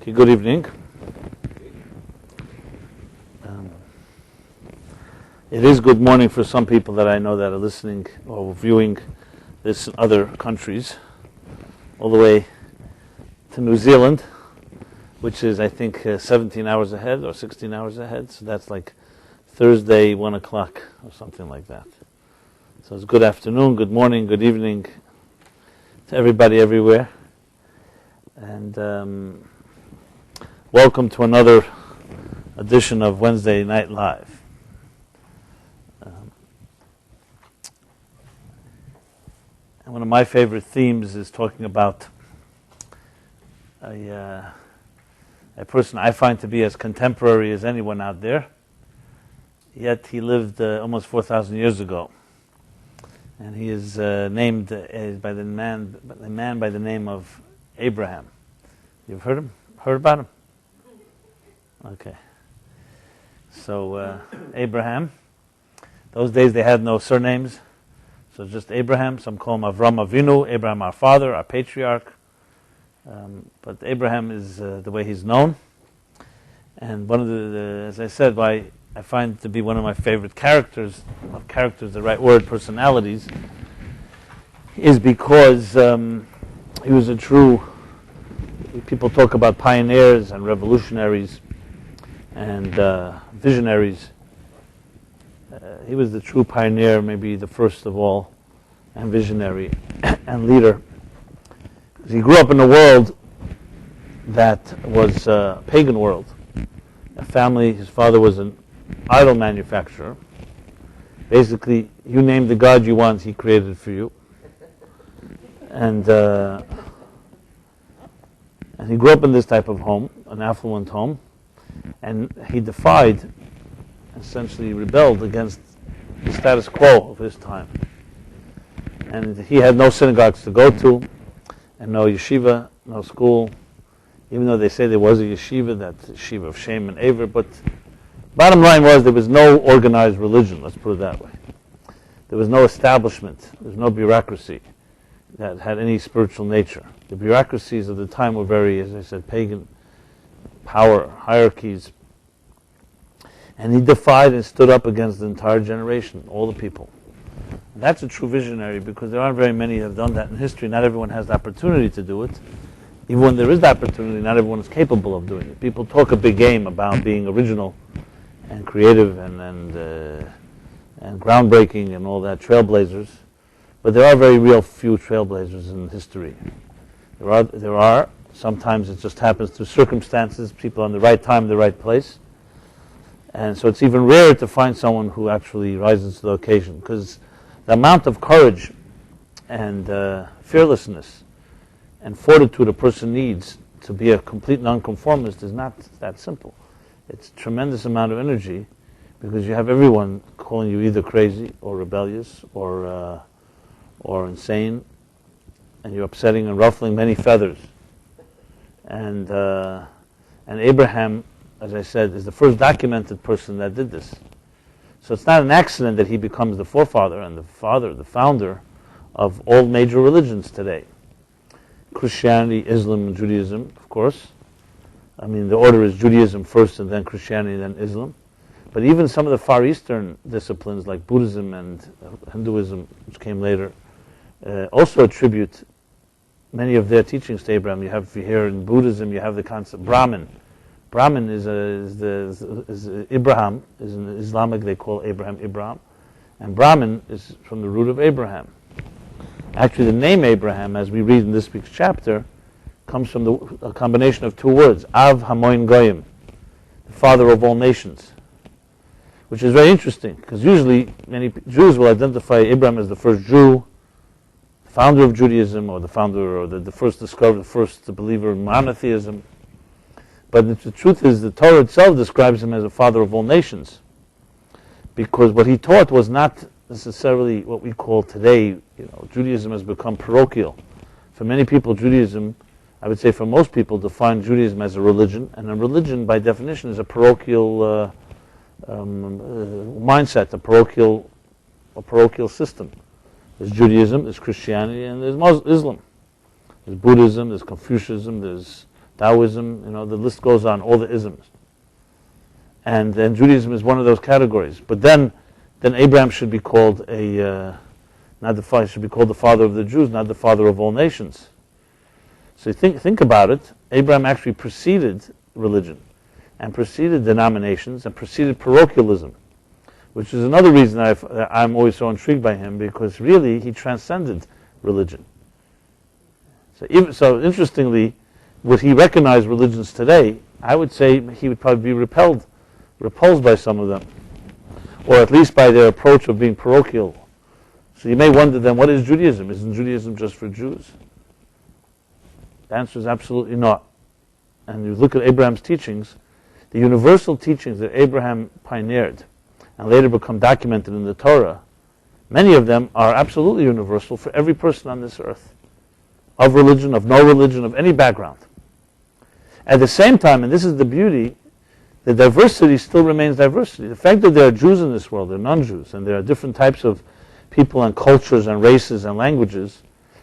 Okay, good evening. It is good morning for some people that I know that are listening or viewing this in other countries, all the way to New Zealand, which is, I think, 17 hours ahead or 16 hours ahead. So that's like Thursday, 1 o'clock or something like that. So it's good afternoon, good morning, good evening to everybody everywhere. And welcome to another edition of Wednesday Night Live. And one of my favorite themes is talking about a person I find to be as contemporary as anyone out there, yet he lived almost 4,000 years ago. And he is named by the man by the name of Abraham. You've heard about him? Okay. So Abraham, those days they had no surnames, so just Abraham. Some call him Avram Avinu, Abraham our father, our patriarch. But Abraham is the way he's known. And one of the, as I said, why I find to be one of my favorite characters, the right word, personalities, is because he was a true, people talk about pioneers and revolutionaries and visionaries. He was the true pioneer, maybe the first of all, and visionary and leader. He grew up in a world that was a pagan world. A family, his father was an idol manufacturer. Basically, you name the god you want, he created for you. And he grew up in this type of home, an affluent home, and he defied, essentially rebelled against the status quo of his time. And he had no synagogues to go to, and no yeshiva, no school, even though they say there was a yeshiva, that yeshiva of Shem and Aver, but bottom line was there was no organized religion, let's put it that way. There was no establishment, there was no bureaucracy that had any spiritual nature. The bureaucracies of the time were very, as I said, pagan, power, hierarchies. And he defied and stood up against the entire generation, all the people. And that's a true visionary, because there aren't very many that have done that in history. Not everyone has the opportunity to do it. Even when there is the opportunity, not everyone is capable of doing it. People talk a big game about being original and creative and groundbreaking and all that, trailblazers. But there are very real few trailblazers in history. There are. Sometimes it just happens through circumstances, people in the right time, the right place. And so it's even rarer to find someone who actually rises to the occasion, because the amount of courage and fearlessness and fortitude a person needs to be a complete nonconformist is not that simple. It's a tremendous amount of energy, because you have everyone calling you either crazy or rebellious or insane, and you're upsetting and ruffling many feathers. And Abraham, as I said, is the first documented person that did this. So it's not an accident that he becomes the forefather and the founder of all major religions today. Christianity, Islam, and Judaism, of course. I mean, the order is Judaism first and then Christianity, then Islam. But even some of the Far Eastern disciplines like Buddhism and Hinduism, which came later, also attribute many of their teachings to Abraham. You have here in Buddhism, you have the concept Brahman. Brahman is Abraham, is in Islamic they call Abraham, and Brahman is from the root of Abraham. Actually, the name Abraham, as we read in this week's chapter, comes from a combination of two words, Av Hamoin Goyim, the father of all nations, which is very interesting, because usually many Jews will identify Abraham as the first Jew, founder of Judaism, or the founder, or the first discoverer, the first believer in monotheism. But the truth is, the Torah itself describes him as a father of all nations, because what he taught was not necessarily what we call today. Judaism has become parochial. For many people, Judaism, I would say for most people, define Judaism as a religion, and a religion, by definition, is a parochial mindset, a parochial system. There's Judaism, there's Christianity, and there's Islam. There's Buddhism, there's Confucianism, there's Taoism, the list goes on, all the isms. And then Judaism is one of those categories. But then Abraham should be called not the father, should be called the father of the Jews, not the father of all nations. So think about it. Abraham actually preceded religion, and preceded denominations, and preceded parochialism, which is another reason I'm always so intrigued by him, because really he transcended religion. So interestingly, would he recognize religions today? I would say he would probably be repulsed by some of them, or at least by their approach of being parochial. So you may wonder then, what is Judaism? Isn't Judaism just for Jews? The answer is absolutely not. And you look at Abraham's teachings, the universal teachings that Abraham pioneered and later become documented in the Torah, many of them are absolutely universal for every person on this earth, of religion, of no religion, of any background. At the same time, and this is the beauty, the diversity still remains diversity. The fact that there are Jews in this world, there are non-Jews, and there are different types of people and cultures and races and languages,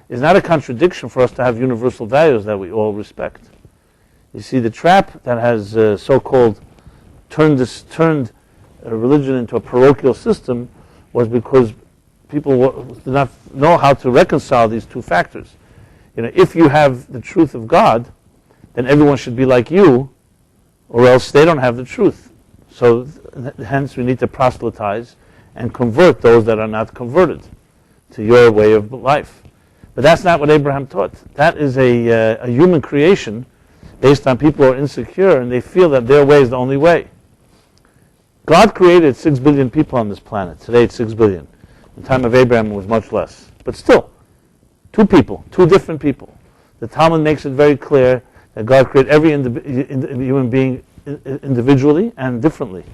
is not a contradiction for us to have universal values that we all respect. You see, the trap that has so-called turned religion into a parochial system was because people did not know how to reconcile these two factors. If you have the truth of God, then everyone should be like you, or else they don't have the truth. So hence we need to proselytize and convert those that are not converted to your way of life. But that's not what Abraham taught. That is a human creation based on people who are insecure and they feel that their way is the only way. God created 6 billion people on this planet. Today it's 6 billion. In the time of Abraham it was much less. But still, two different people. The Talmud makes it very clear that God created every human being individually and differently.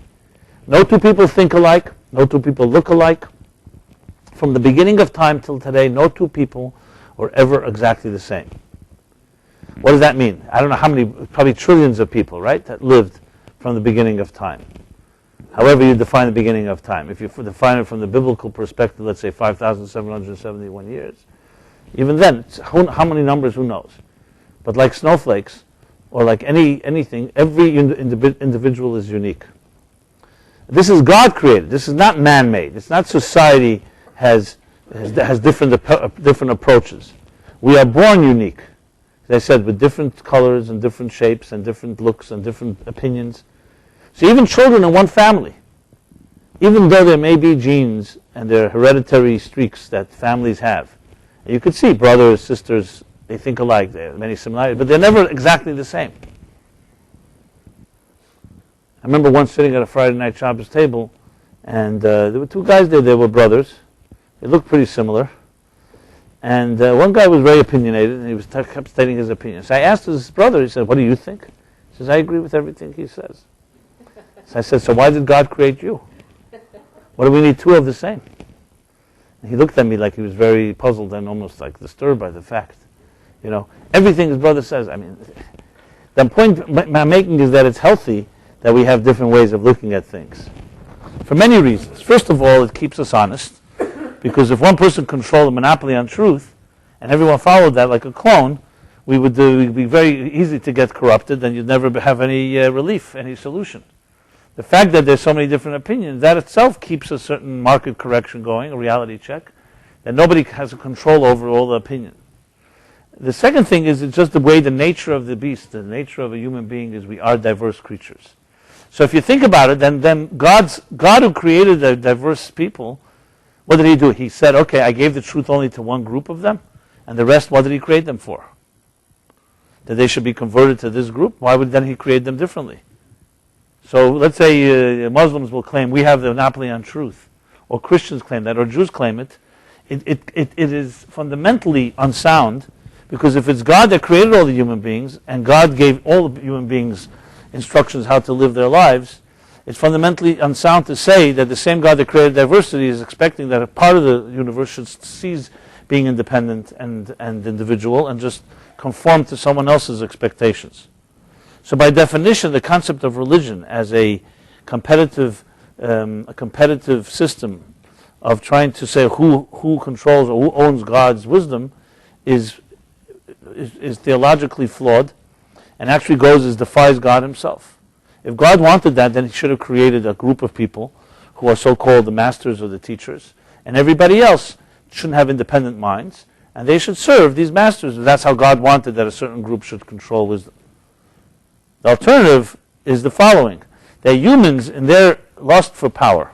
No two people think alike. No two people look alike. From the beginning of time till today, no two people were ever exactly the same. What does that mean? I don't know how many, probably trillions of people, right, that lived from the beginning of time. However you define the beginning of time. If you define it from the biblical perspective, let's say 5,771 years. Even then, how many numbers, who knows? But like snowflakes, or like anything, every individual is unique. This is God created. This is not man-made. It's not society has different approaches. We are born unique, as I said, with different colors and different shapes and different looks and different opinions. So even children in one family, even though there may be genes and there are hereditary streaks that families have, and you could see brothers, sisters, they think alike, there are many similarities, but they're never exactly the same. I remember once sitting at a Friday night Shabbos table, and there were two guys there. They were brothers. They looked pretty similar. And one guy was very opinionated, and he kept stating his opinion. So I asked his brother, he said, "What do you think?" He says, "I agree with everything he says." So I said, "So why did God create you? What do we need two of the same?" And he looked at me like he was very puzzled and almost like disturbed by the fact. Everything his brother says. I mean, the point I'm making is that it's healthy that we have different ways of looking at things. For many reasons. First of all, it keeps us honest. Because if one person controlled a monopoly on truth, and everyone followed that like a clone, we'd be very easy to get corrupted, and you'd never have any relief, any solution. The fact that there's so many different opinions, that itself keeps a certain market correction going, a reality check, that nobody has a control over all the opinion. The second thing is it's just the way the nature of the beast, the nature of a human being is we are diverse creatures. So if you think about it, then God who created the diverse people, what did he do? He said, okay, I gave the truth only to one group of them, and the rest, what did he create them for? That they should be converted to this group? Why would then he create them differently? So let's say Muslims will claim we have the monopoly on truth, or Christians claim that, or Jews claim it. It is fundamentally unsound, because if it's God that created all the human beings, and God gave all the human beings instructions how to live their lives, it's fundamentally unsound to say that the same God that created diversity is expecting that a part of the universe should cease being independent and individual and just conform to someone else's expectations. So by definition, the concept of religion as a competitive system of trying to say who controls or who owns God's wisdom is theologically flawed, and actually defies God himself. If God wanted that, then he should have created a group of people who are so-called the masters or the teachers, and everybody else shouldn't have independent minds, and they should serve these masters. That's how God wanted that a certain group should control wisdom. The alternative is the following: that humans, in their lust for power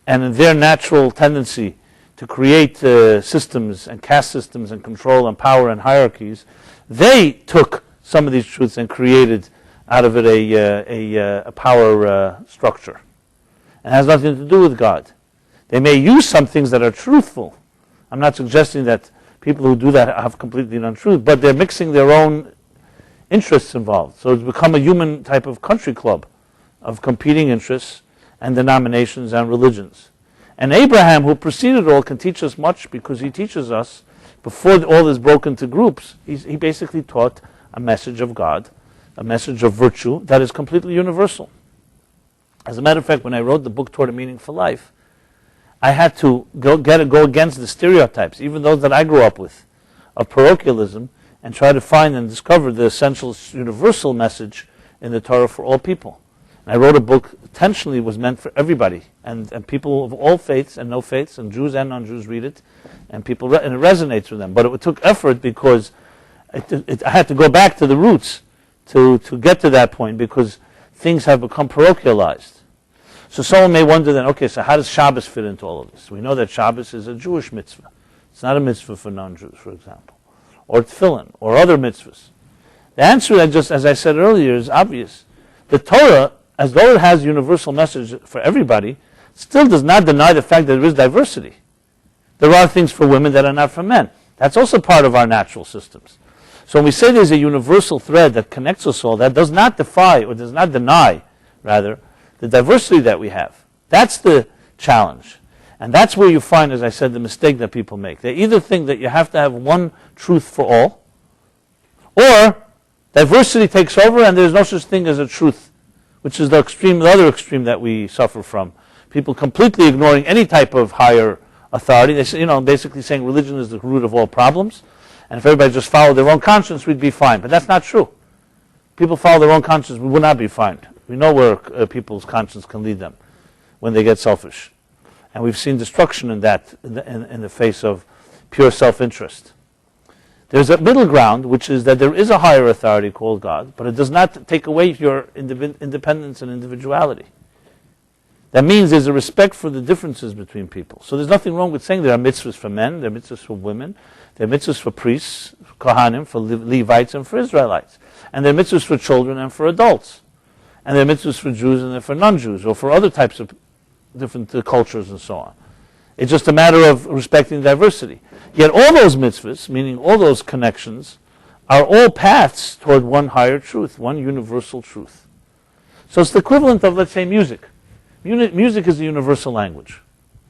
and in their natural tendency to create systems and caste systems and control and power and hierarchies, they took some of these truths and created out of it a power structure. It has nothing to do with God. They may use some things that are truthful. I'm not suggesting that people who do that have completely untruth, but they're mixing their own interests involved. So it's become a human type of country club of competing interests and denominations and religions. And Abraham, who preceded all, can teach us much, because he teaches us, before all this broke into groups, he basically taught a message of God, a message of virtue that is completely universal. As a matter of fact, when I wrote the book Toward a Meaningful Life, I had to go against the stereotypes, even those that I grew up with, of parochialism, and try to find and discover the essential universal message in the Torah for all people. And I wrote a book intentionally was meant for everybody, and people of all faiths and no faiths, and Jews and non-Jews read it, and and it resonates with them. But it took effort, because I had to go back to the roots to get to that point, because things have become parochialized. So someone may wonder then, okay, so how does Shabbos fit into all of this? We know that Shabbos is a Jewish mitzvah. It's not a mitzvah for non-Jews, for example, or tefillin, or other mitzvahs. The answer, just as I said earlier, is obvious. The Torah, as though it has universal message for everybody, still does not deny the fact that there is diversity. There are things for women that are not for men. That's also part of our natural systems. So when we say there's a universal thread that connects us all, that does not defy, or does not deny, rather, the diversity that we have. That's the challenge. And that's where you find, as I said, the mistake that people make. They either think that you have to have one truth for all, or diversity takes over and there's no such thing as a truth, which is the other extreme that we suffer from. People completely ignoring any type of higher authority. They say, basically saying religion is the root of all problems, and if everybody just followed their own conscience, we'd be fine. But that's not true. People follow their own conscience, we would not be fine. We know where people's conscience can lead them when they get selfish. And we've seen destruction in that, in the face of pure self-interest. There's a middle ground, which is that there is a higher authority called God, but it does not take away your independence and individuality. That means there's a respect for the differences between people. So there's nothing wrong with saying there are mitzvahs for men, there are mitzvahs for women, there are mitzvahs for priests, for Kohanim, for Levites, and for Israelites. And there are mitzvahs for children and for adults. And there are mitzvahs for Jews and for non-Jews, or for other types of different cultures and so on. It's just a matter of respecting diversity. Yet all those mitzvahs, meaning all those connections, are all paths toward one higher truth, one universal truth. So it's the equivalent of, let's say, music. Music is a universal language,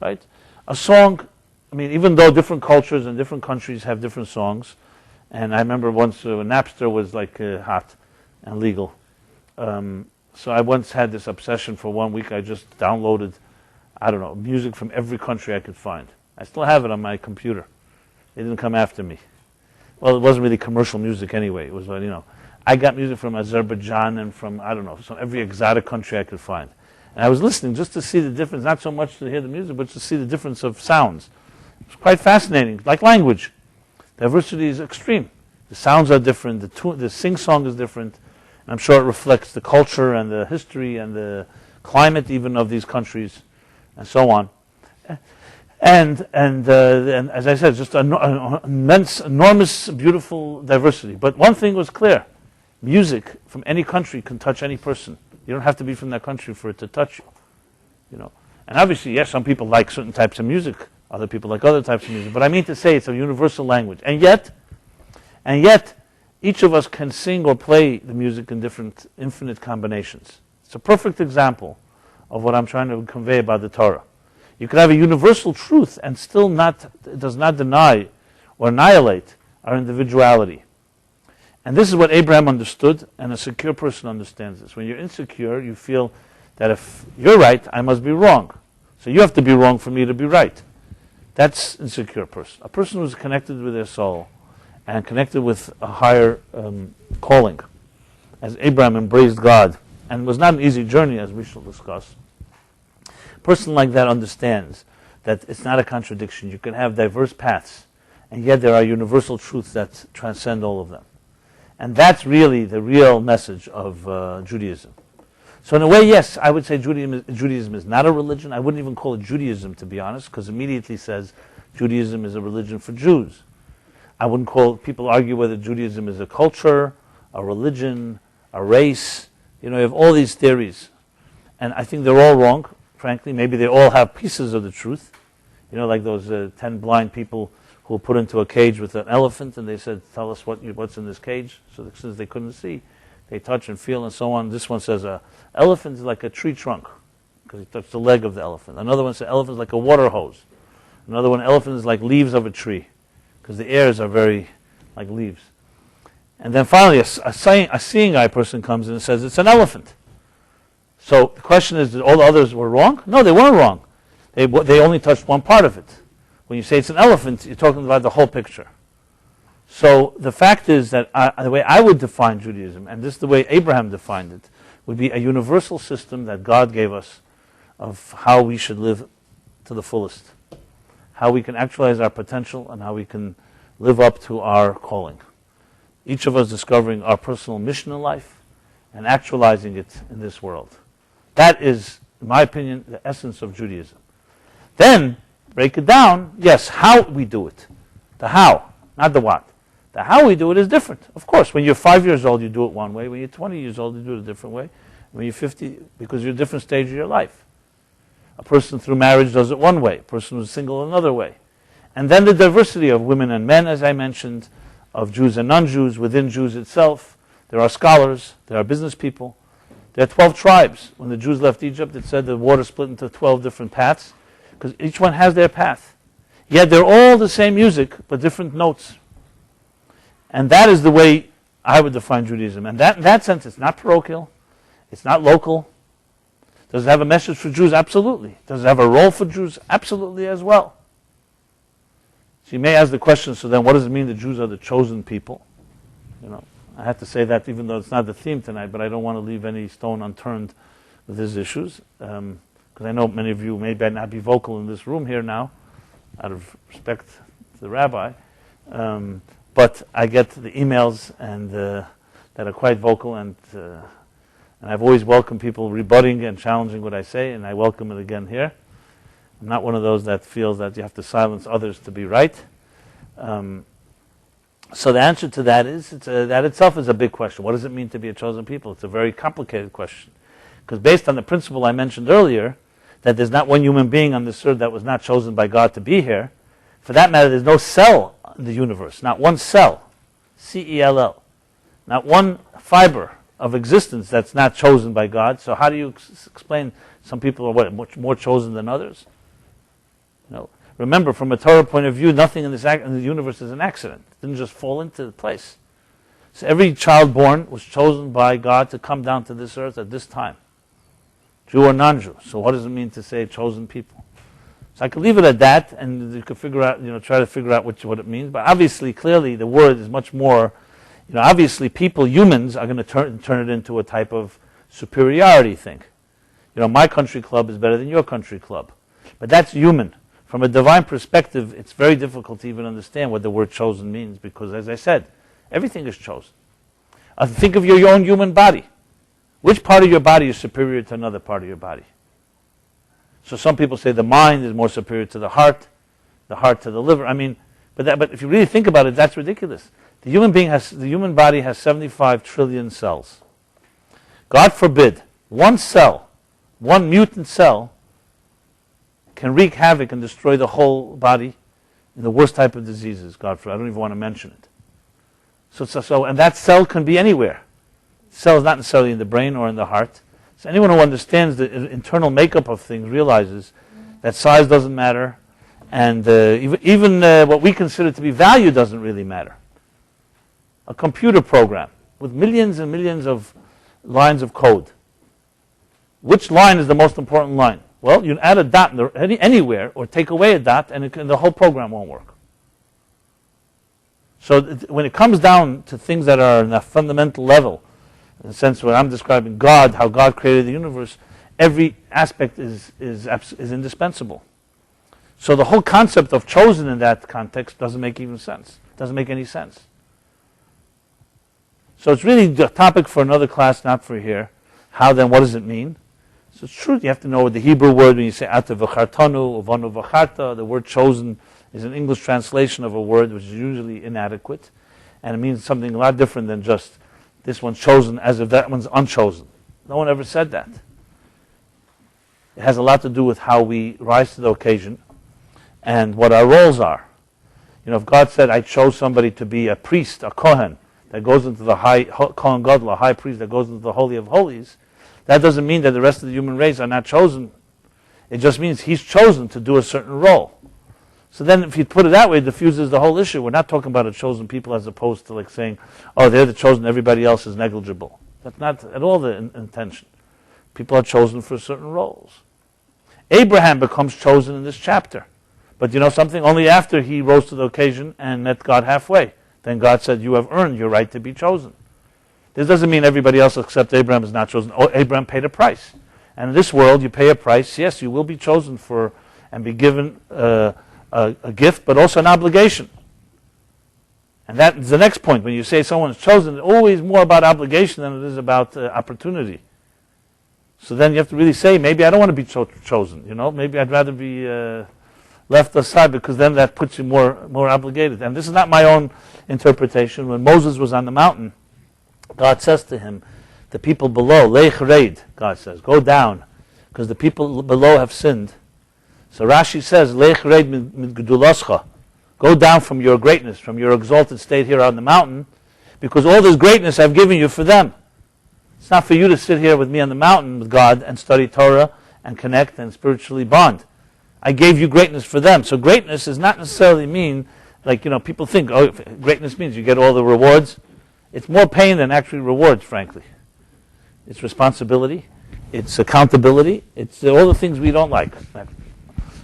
right? A song, even though different cultures and different countries have different songs, and I remember once Napster was like hot and legal. So I once had this obsession for 1 week. I just downloaded, music from every country I could find. I still have it on my computer. They didn't come after me. Well, it wasn't really commercial music anyway. It was, I got music from Azerbaijan and from, every exotic country I could find. And I was listening just to see the difference, not so much to hear the music, but to see the difference of sounds. It was quite fascinating, like language. Diversity is extreme. The sounds are different, the sing-song is different, and I'm sure it reflects the culture and the history and the climate even of these countries, and so on. And as I said, just an immense, enormous, beautiful diversity. But one thing was clear. Music from any country can touch any person. You don't have to be from that country for it to touch you. And obviously, yes, some people like certain types of music. Other people like other types of music. But I mean to say it's a universal language. And yet, each of us can sing or play the music in different, infinite combinations. It's a perfect example of what I'm trying to convey about the Torah. You could have a universal truth and still it does not deny or annihilate our individuality. And this is what Abraham understood, and a secure person understands this. When you're insecure, you feel that if you're right, I must be wrong. So you have to be wrong for me to be right. That's an insecure person. A person who's connected with their soul and connected with a higher calling as Abraham embraced God, and it was not an easy journey, as we shall discuss, a person like that understands that it's not a contradiction. You can have diverse paths, and yet there are universal truths that transcend all of them. And that's really the real message of Judaism. So in a way, yes, I would say Judaism is not a religion. I wouldn't even call it Judaism, to be honest, because immediately says Judaism is a religion for Jews. I wouldn't call, people argue whether Judaism is a culture, a religion, a race. You know, you have all these theories. And I think they're all wrong, frankly. Maybe they all have pieces of the truth. You know, like those 10 blind people who were put into a cage with an elephant, and they said, tell us what's in this cage. So since they couldn't see, they touch and feel and so on. This one says an elephant is like a tree trunk, because he touched the leg of the elephant. Another one says elephant is like a water hose. Another one, elephant is like leaves of a tree, because the airs are very like leaves. And then finally, a seeing eye person comes in and says it's an elephant. So the question is, did all the others were wrong? No, they weren't wrong. They only touched one part of it. When you say it's an elephant, you're talking about the whole picture. So the fact is that the way I would define Judaism, and this is the way Abraham defined it, would be a universal system that God gave us of how we should live to the fullest, how we can actualize our potential, and how we can live up to our calling. Each of us discovering our personal mission in life and actualizing it in this world. That is, in my opinion, the essence of Judaism. Then, break it down, yes, how we do it. The how, not the what. The how we do it is different. Of course, when you're 5 years old, you do it one way. When you're 20 years old, you do it a different way. When you're 50, because you're at a different stage of your life. A person through marriage does it one way. A person who's single another way. And then the diversity of women and men, as I mentioned, of Jews and non-Jews, within Jews itself. There are scholars, there are business people. There are 12 tribes. When the Jews left Egypt, it said the water split into 12 different paths, because each one has their path. Yet they're all the same music, but different notes. And that is the way I would define Judaism. And that, in that sense, it's not parochial. It's not local. Does it have a message for Jews? Absolutely. Does it have a role for Jews? Absolutely as well. So you may ask the question, so then what does it mean that Jews are the chosen people? You know, I have to say that even though it's not the theme tonight, but I don't want to leave any stone unturned with these issues. Because I know many of you may not be vocal in this room here now, out of respect to the rabbi. But I get the emails and that are quite vocal, and I've always welcomed people rebutting and challenging what I say, and I welcome it again here. I'm not one of those that feels that you have to silence others to be right. So the answer to that is, that itself is a big question. What does it mean to be a chosen people? It's a very complicated question. Because based on the principle I mentioned earlier, that there's not one human being on this earth that was not chosen by God to be here, for that matter, there's no cell in the universe, not one cell, C-E-L-L, not one fiber of existence that's not chosen by God. So how do you explain some people are much more chosen than others? You know, remember, from a Torah point of view, nothing in the universe is an accident. It didn't just fall into place. So every child born was chosen by God to come down to this earth at this time, Jew or non-Jew. So what does it mean to say chosen people? So I could leave it at that, and you could figure out, try to figure out what it means. But obviously, clearly, the word is much more. Obviously, humans, are going to turn it into a type of superiority thing. My country club is better than your country club, but that's human. From a divine perspective, it's very difficult to even understand what the word chosen means, because, as I said, everything is chosen. Think of your own human body. Which part of your body is superior to another part of your body? So some people say the mind is more superior to the heart to the liver. But if you really think about it, that's ridiculous. The human body has 75 trillion cells. God forbid, one cell, one mutant cell, can wreak havoc and destroy the whole body in the worst type of diseases, God forbid. I don't even want to mention it. And that cell can be anywhere. The cell is not necessarily in the brain or in the heart. So anyone who understands the internal makeup of things realizes that size doesn't matter, and even what we consider to be value doesn't really matter. A computer program with millions and millions of lines of code. Which line is the most important line? Well, you add a dot anywhere, or take away a dot, and the whole program won't work. So when it comes down to things that are on a fundamental level, In the sense where I'm describing God, how God created the universe, every aspect is indispensable. So the whole concept of chosen in that context doesn't make even sense. Doesn't make any sense. So it's really the topic for another class, not for here. How then, what does it mean? So it's true, you have to know the Hebrew word when you say ata v'chartanu, uvanu v'charta. The word chosen is an English translation of a word which is usually inadequate. And it means something a lot different than just this one's chosen as if that one's unchosen. No one ever said that. It has a lot to do with how we rise to the occasion and what our roles are. You know, if God said, I chose somebody to be a priest, a Kohen, that goes into the Kohen Gadol, a high priest that goes into the Holy of Holies, that doesn't mean that the rest of the human race are not chosen. It just means he's chosen to do a certain role. So then if you put it that way, it diffuses the whole issue. We're not talking about a chosen people as opposed to like saying, oh, they're the chosen, everybody else is negligible. That's not at all the intention. People are chosen for certain roles. Abraham becomes chosen in this chapter. But you know something? Only after he rose to the occasion and met God halfway. Then God said, you have earned your right to be chosen. This doesn't mean everybody else except Abraham is not chosen. Oh, Abraham paid a price. And in this world, you pay a price. Yes, you will be chosen for and be given a gift, but also an obligation. And that's the next point. When you say someone is chosen, it's always more about obligation than it is about opportunity. So then you have to really say, maybe I don't want to be chosen. You know, maybe I'd rather be left aside, because then that puts you more obligated. And this is not my own interpretation. When Moses was on the mountain, God says to him, the people below, Lech raid, God says, go down, because the people below have sinned. So Rashi says, Lech raid mid geduloscha, go down from your greatness, from your exalted state here on the mountain, because all this greatness I've given you for them. It's not for you to sit here with me on the mountain with God and study Torah and connect and spiritually bond. I gave you greatness for them. So greatness does not necessarily mean, like, you know, people think, oh, greatness means you get all the rewards. It's more pain than actually rewards, frankly. It's responsibility. It's accountability. It's all the things we don't like.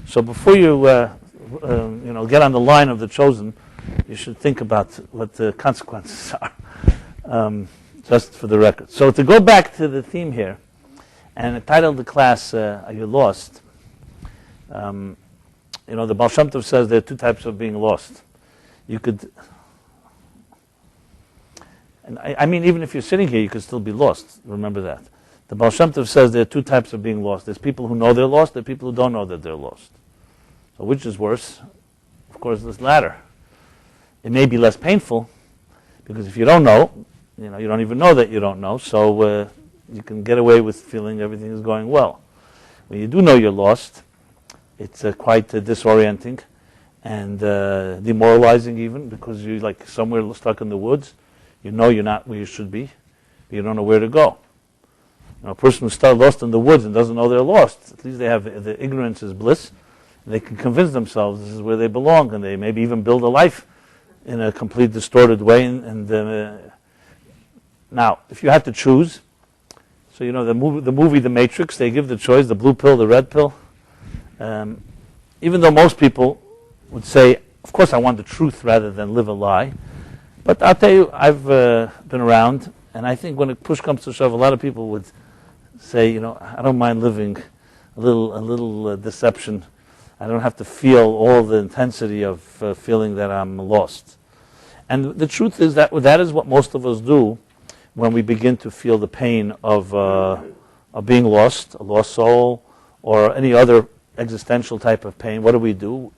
So before you, get on the line of the chosen, you should think about what the consequences are, just for the record. So to go back to the theme here, and I titled the class, Are You Lost? The Baal Shem Tov says there are two types of being lost. You could, and I mean, even if you're sitting here, you could still be lost. Remember that. The Baal Shem Tov says there are two types of being lost. There's people who know they're lost, there are people who don't know that they're lost. So which is worse? Of course, this latter. It may be less painful, because if you don't know, you don't even know that you don't know, so you can get away with feeling everything is going well. When you do know you're lost, it's quite disorienting and demoralizing even, because you're like somewhere stuck in the woods. You know you're not where you should be, but you don't know where to go. A person who's lost in the woods and doesn't know they're lost, at least they have the ignorance is bliss. They can convince themselves this is where they belong, and they maybe even build a life in a complete distorted way. Now, if you had to choose, so the movie The Matrix, they give the choice, the blue pill, the red pill. Even though most people would say, of course I want the truth rather than live a lie. But I'll tell you, I've been around, and I think when a push comes to shove, a lot of people would say, I don't mind living a little deception. I don't have to feel all the intensity of feeling that I'm lost. And the truth is that is what most of us do when we begin to feel the pain of being lost, a lost soul, or any other existential type of pain. What do?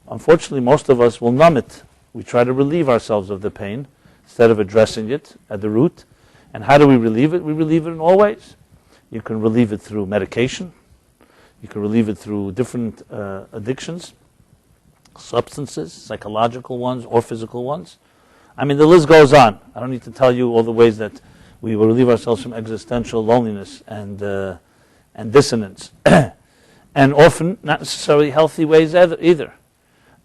Unfortunately, most of us will numb it. We try to relieve ourselves of the pain instead of addressing it at the root. And how do we relieve it? We relieve it in all ways. You can relieve it through medication. You can relieve it through different addictions, substances, psychological ones or physical ones. I mean, the list goes on. I don't need to tell you all the ways that we will relieve ourselves from existential loneliness and dissonance. And often not necessarily healthy ways either.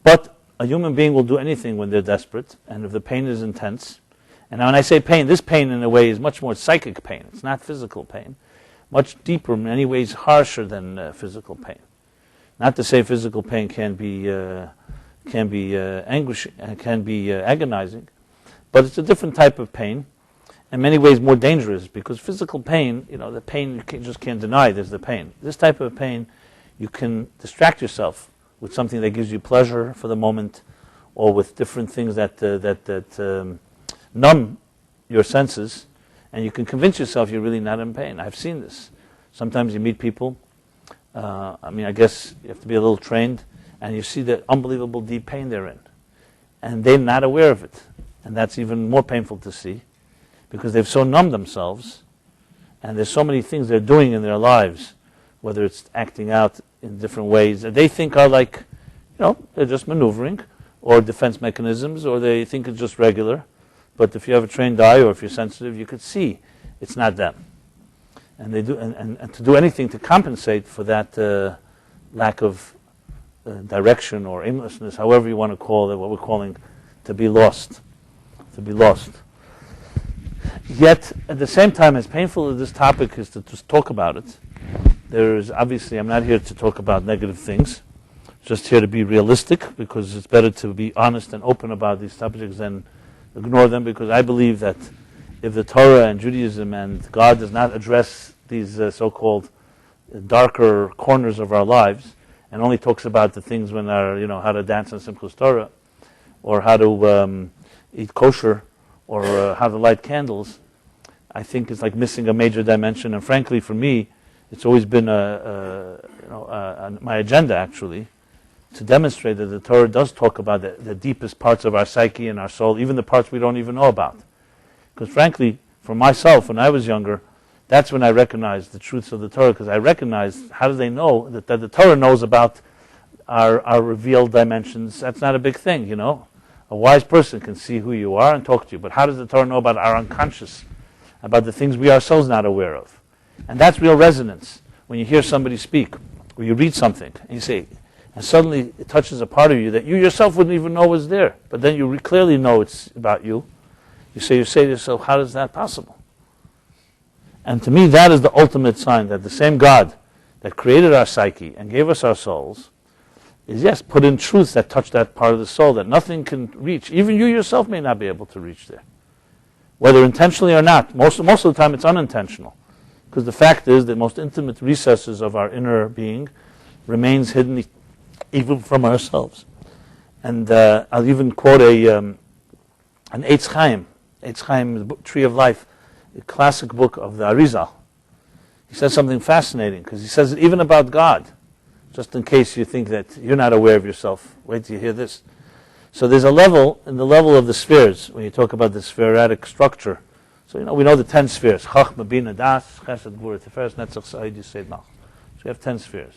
But a human being will do anything when they're desperate, and if the pain is intense. And now when I say pain, this pain in a way is much more psychic pain. It's not physical pain. Much deeper, in many ways harsher than physical pain. Not to say physical pain can be anguishing, can be agonizing, but it's a different type of pain. in many ways more dangerous, because physical pain, the pain just can't deny there's the pain. This type of pain, you can distract yourself with something that gives you pleasure for the moment, or with different things that numb your senses, and you can convince yourself you're really not in pain. I've seen this. Sometimes you meet people, I guess you have to be a little trained, and you see the unbelievable deep pain they're in, and they're not aware of it. And that's even more painful to see, because they've so numbed themselves, and there's so many things they're doing in their lives, whether it's acting out in different ways that they think are like, they're just maneuvering, or defense mechanisms, or they think it's just regular. But if you have a trained eye, or if you're sensitive, you could see it's not them. And they do, and to do anything to compensate for that lack of direction or aimlessness, however you want to call it, what we're calling to be lost. To be lost. Yet, at the same time, as painful as this topic is to just talk about it, there is obviously, I'm not here to talk about negative things, just here to be realistic, because it's better to be honest and open about these subjects than ignore them, because I believe that if the Torah and Judaism and God does not address these so-called darker corners of our lives, and only talks about the things when how to dance in Simchas Torah, or how to eat kosher, or how to light candles, I think it's like missing a major dimension. And frankly, for me, it's always been my agenda, actually, to demonstrate that the Torah does talk about the deepest parts of our psyche and our soul, even the parts we don't even know about. Because frankly, for myself, when I was younger, that's when I recognized the truths of the Torah, because I recognized, how do they know that the Torah knows about our revealed dimensions? That's not a big thing, A wise person can see who you are and talk to you. But how does the Torah know about our unconscious, about the things we ourselves not aware of? And that's real resonance. When you hear somebody speak, or you read something, and you say, and suddenly it touches a part of you that you yourself wouldn't even know was there. But then you clearly know it's about you. You say to yourself, how is that possible? And to me, that is the ultimate sign that the same God that created our psyche and gave us our souls is, yes, put in truths that touch that part of the soul that nothing can reach. Even you yourself may not be able to reach there, whether intentionally or not. Most of the time it's unintentional, because the fact is that most intimate recesses of our inner being remains hidden even from ourselves. And I'll even quote an Eitz Chaim. Eitz Chaim, the Tree of Life, a classic book of the Arizal. He says something fascinating, because he says it even about God. Just in case you think that you're not aware of yourself. Wait till you hear this. So there's a level, in the level of the spheres, when you talk about the spherotic structure. So we know the 10 spheres. Chachma, Bina, Das, Chesed, Gvura, Tiferes, Netzach, Sa'id, Yisod, Malchus. So we have 10 spheres.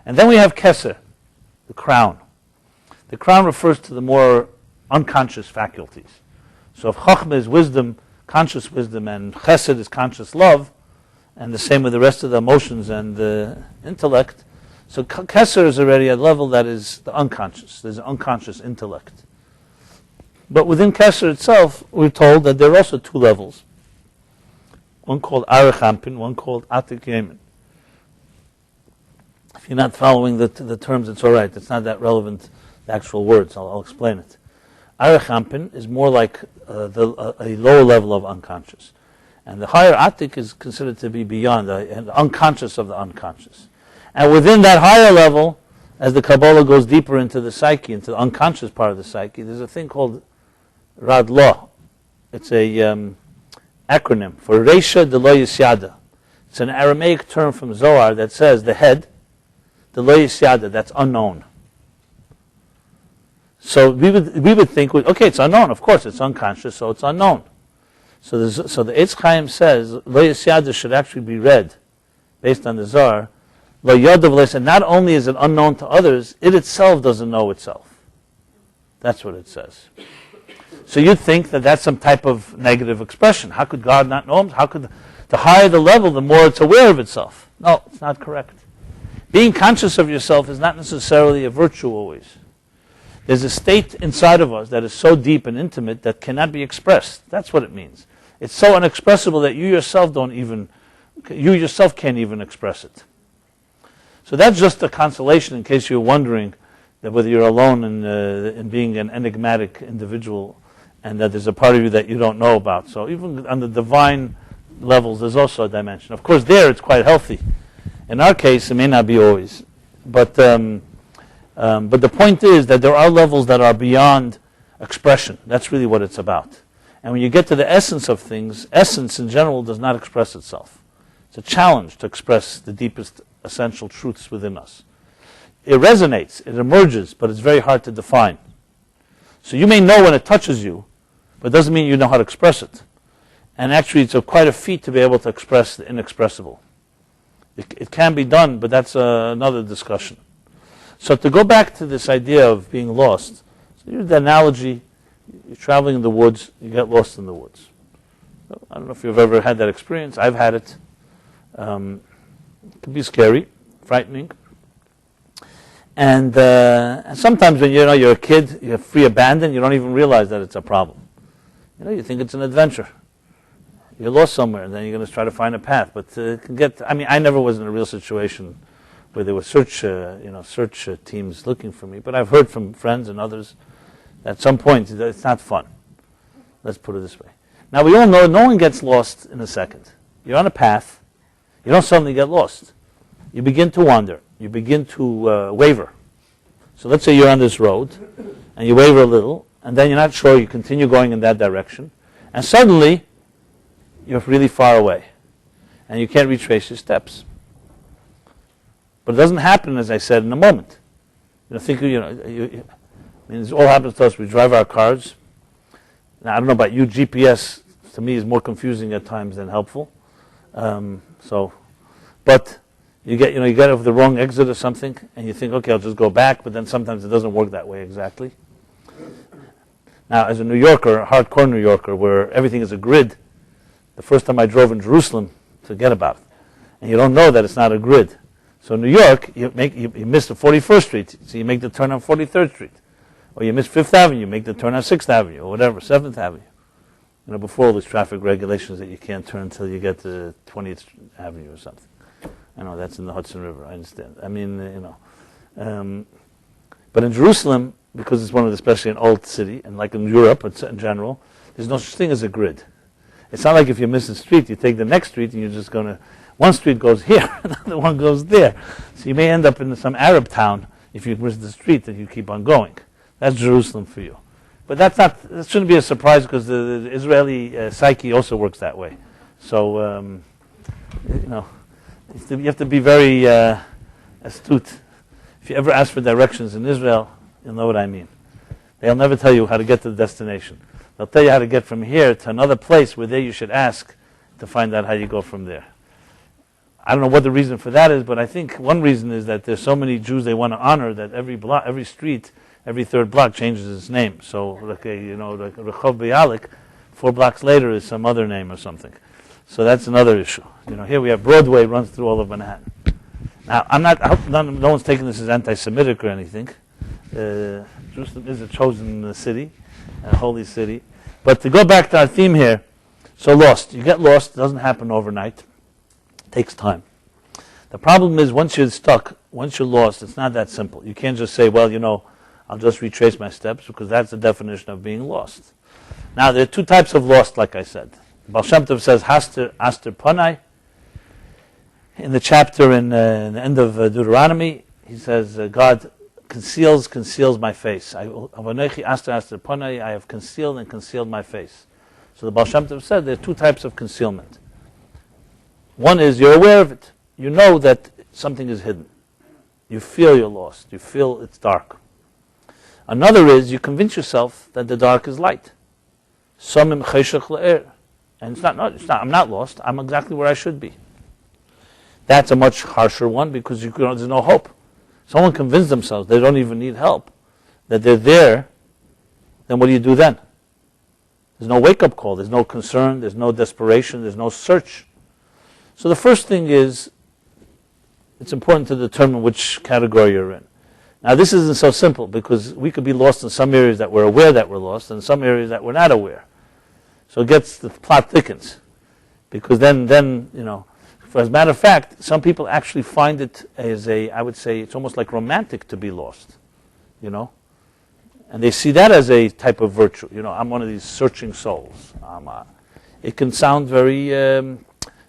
And then we have Keser, the crown. The crown refers to the more unconscious faculties. So if Chachma is wisdom, conscious wisdom, and Chesed is conscious love, and the same with the rest of the emotions and the intellect, so Keser is already at a level that is the unconscious. There's an unconscious intellect. But within Keser itself, we're told that there are also two levels. One called Arechampin, one called Atik Yemin. If you're not following the terms, it's all right. It's not that relevant, the actual words. I'll explain it. Arechampin is more like a lower level of unconscious. And the higher Atik is considered to be beyond, the unconscious of the unconscious. And within that higher level, as the Kabbalah goes deeper into the psyche, into the unconscious part of the psyche, there's a thing called Radlo. It's a acronym for Reisha de lo Yisyada. It's an Aramaic term from Zohar that says the head, the lo Yisyada, that's unknown. So we would think, okay, it's unknown. Of course, it's unconscious, so it's unknown. So the Eitz Chaim says lo Yisyada should actually be read based on the Zohar. Lo Yodav, and not only is it unknown to others, it itself doesn't know itself. That's what it says. So you'd think that that's some type of negative expression. How could God not know him? How could the higher the level, the more it's aware of itself? No, it's not correct. Being conscious of yourself is not necessarily a virtue always. There's a state inside of us that is so deep and intimate that cannot be expressed. That's what it means. It's so inexpressible that you yourself can't even express it. So that's just a consolation in case you're wondering that whether you're alone in being an enigmatic individual and that there's a part of you that you don't know about. So even on the divine levels, there's also a dimension. Of course, there it's quite healthy. In our case, it may not be always, but the point is that there are levels that are beyond expression. That's really what it's about. And when you get to the essence of things, essence in general does not express itself. It's a challenge to express the deepest essential truths within us. It resonates, it emerges, but it's very hard to define. So you may know when it touches you, but it doesn't mean you know how to express it. And actually, it's quite a feat to be able to express the inexpressible. It can be done, but that's another discussion. So to go back to this idea of being lost, so here's the analogy. You're traveling in the woods, you get lost in the woods. So I don't know if you've ever had that experience. I've had it. It can be scary, frightening. And sometimes when you're a kid, you're free abandon, you don't even realize that it's a problem. You think it's an adventure. You're lost somewhere, and then you're going to try to find a path. But it can get. I never was in a real situation where there were search teams looking for me. But I've heard from friends and others at some point it's not fun. Let's put it this way. Now we all know no one gets lost in a second. You're on a path. You don't suddenly get lost. You begin to wander. You begin to waver. So let's say you're on this road, and you waver a little, and then you're not sure. You continue going in that direction, and suddenly you're really far away, and you can't retrace your steps. But it doesn't happen, as I said, in a moment. This all happens to us. We drive our cars. Now, I don't know about you. GPS to me is more confusing at times than helpful. But you get over the wrong exit or something, and you think, okay, I'll just go back. But then sometimes it doesn't work that way exactly. Now, as a New Yorker, a hardcore New Yorker, where everything is a grid, the first time I drove in Jerusalem, forget about it. And you don't know that it's not a grid. So in New York, you miss the 41st Street, so you make the turn on 43rd Street. Or you miss 5th Avenue, you make the turn on 6th Avenue, or whatever, 7th Avenue. Before all these traffic regulations that you can't turn until you get to 20th Avenue or something. I know that's in the Hudson River, I understand. But in Jerusalem, because it's especially an old city, and like in Europe in general, there's no such thing as a grid. It's not like if you miss a street, you take the next street and you're just going to, one street goes here, another one goes there. So you may end up in some Arab town if you miss the street and you keep on going. That's Jerusalem for you. But that shouldn't be a surprise because the Israeli psyche also works that way. So, you have to be very astute. If you ever ask for directions in Israel, you'll know what I mean. They'll never tell you how to get to the destination. They'll tell you how to get from here to another place where there you should ask to find out how you go from there. I don't know what the reason for that is, but I think one reason is that there's so many Jews they want to honor that every street, every third block changes its name. So, like Rehov Bialik, 4 blocks later is some other name or something. So that's another issue. Here we have Broadway runs through all of Manhattan. Now, I hope no one's taking this as anti-Semitic or anything. Jerusalem is a chosen city, a holy city. But to go back to our theme here, so lost. You get lost. It doesn't happen overnight. It takes time. The problem is once you're stuck, once you're lost, it's not that simple. You can't just say, well, I'll just retrace my steps, because that's the definition of being lost. Now, there are 2 types of lost, like I said. Baal Shem Tov says, Aster Panai. In the chapter in the end of Deuteronomy, he says, God conceals my face. I have concealed and concealed my face. So the Baal Shem Tov said there are 2 types of concealment. One is you're aware of it. You know that something is hidden. You feel you're lost. You feel it's dark. Another is you convince yourself that the dark is light. Samim cheshach le'er. And it's not, I'm not lost. I'm exactly where I should be. That's a much harsher one because there's no hope. Someone convinced themselves they don't even need help, that they're there, then what do you do then? There's no wake-up call. There's no concern. There's no desperation. There's no search. So the first thing is, it's important to determine which category you're in. Now, this isn't so simple because we could be lost in some areas that we're aware that we're lost and some areas that we're not aware. So the plot thickens. Because then, as a matter of fact, some people actually find it as I would say, it's almost like romantic to be lost, And And they see that as a type of virtue. I'm one of these searching souls. It can sound very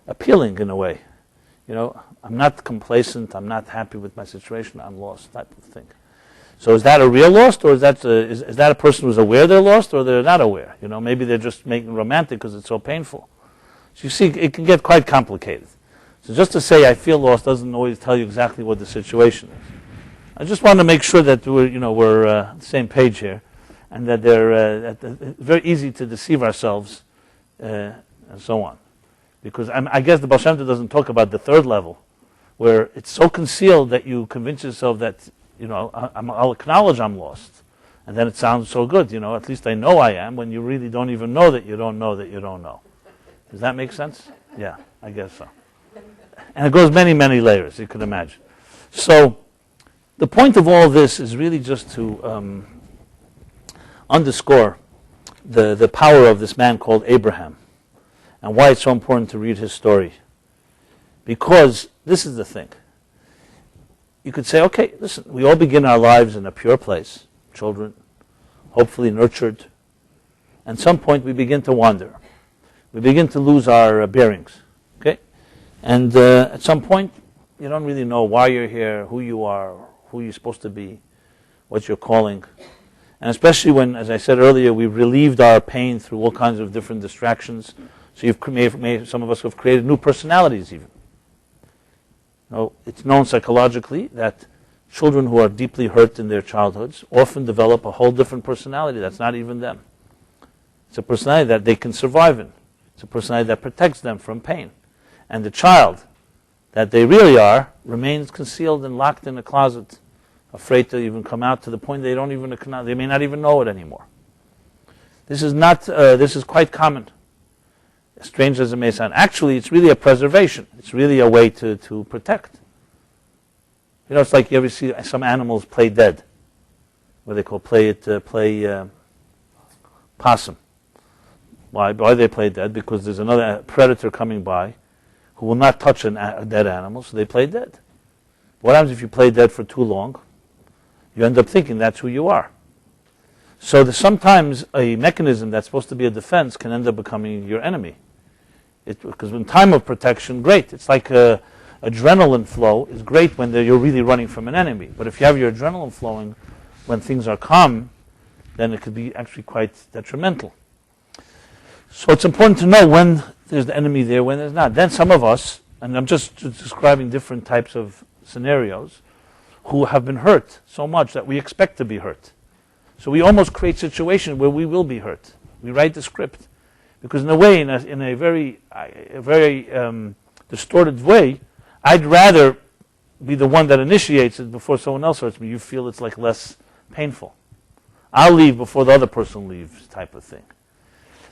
appealing in a way. I'm not complacent, I'm not happy with my situation, I'm lost, type of thing. So is that a real lost, or is that a person who's aware they're lost, or they're not aware? Maybe they're just making it romantic because it's so painful. So you see, it can get quite complicated. So just to say I feel lost doesn't always tell you exactly what the situation is. I just want to make sure that we're on the same page here, and that they're very easy to deceive ourselves, and so on. Because I guess the Baal Shem Tov doesn't talk about the third level, where it's so concealed that you convince yourself that I'll acknowledge I'm lost, and then it sounds so good. At least I know I am, when you really don't even know that you don't know that you don't know. Does that make sense? Yeah, I guess so. And it goes many, many layers, you can imagine. So the point of all this is really just to underscore the power of this man called Abraham, and why it's so important to read his story. Because this is the thing. You could say, okay, listen, we all begin our lives in a pure place, children, hopefully nurtured. At some point we begin to wander. We begin to lose our bearings, okay? And at some point you don't really know why you're here, who you are, who you're supposed to be, what you're calling. And especially when, as I said earlier, we've relieved our pain through all kinds of different distractions. So some of us have created new personalities even. It's known psychologically that children who are deeply hurt in their childhoods often develop a whole different personality that's not even them. It's a personality that they can survive in. It's a personality that protects them from pain. And the child that they really are remains concealed and locked in a closet, afraid to even come out, to the point they may not even know it anymore. This is quite common, as strange as it may sound. Actually, it's really a preservation. It's really a way to protect. It's like you ever see some animals play dead, what they call play possum. Why do they play dead? Because there's another predator coming by who will not touch a dead animal, so they play dead. What happens if you play dead for too long? You end up thinking that's who you are. So sometimes a mechanism that's supposed to be a defense can end up becoming your enemy. Because in time of protection, great. It's like adrenaline flow is great when you're really running from an enemy. But if you have your adrenaline flowing when things are calm, then it could be actually quite detrimental. So it's important to know when there's the enemy there, when there's not. Then some of us, and I'm just describing different types of scenarios, who have been hurt so much that we expect to be hurt. So we almost create situations where we will be hurt. We write the script. Because in a way, in a very distorted way, I'd rather be the one that initiates it before someone else hurts me. You feel it's like less painful. I'll leave before the other person leaves, type of thing.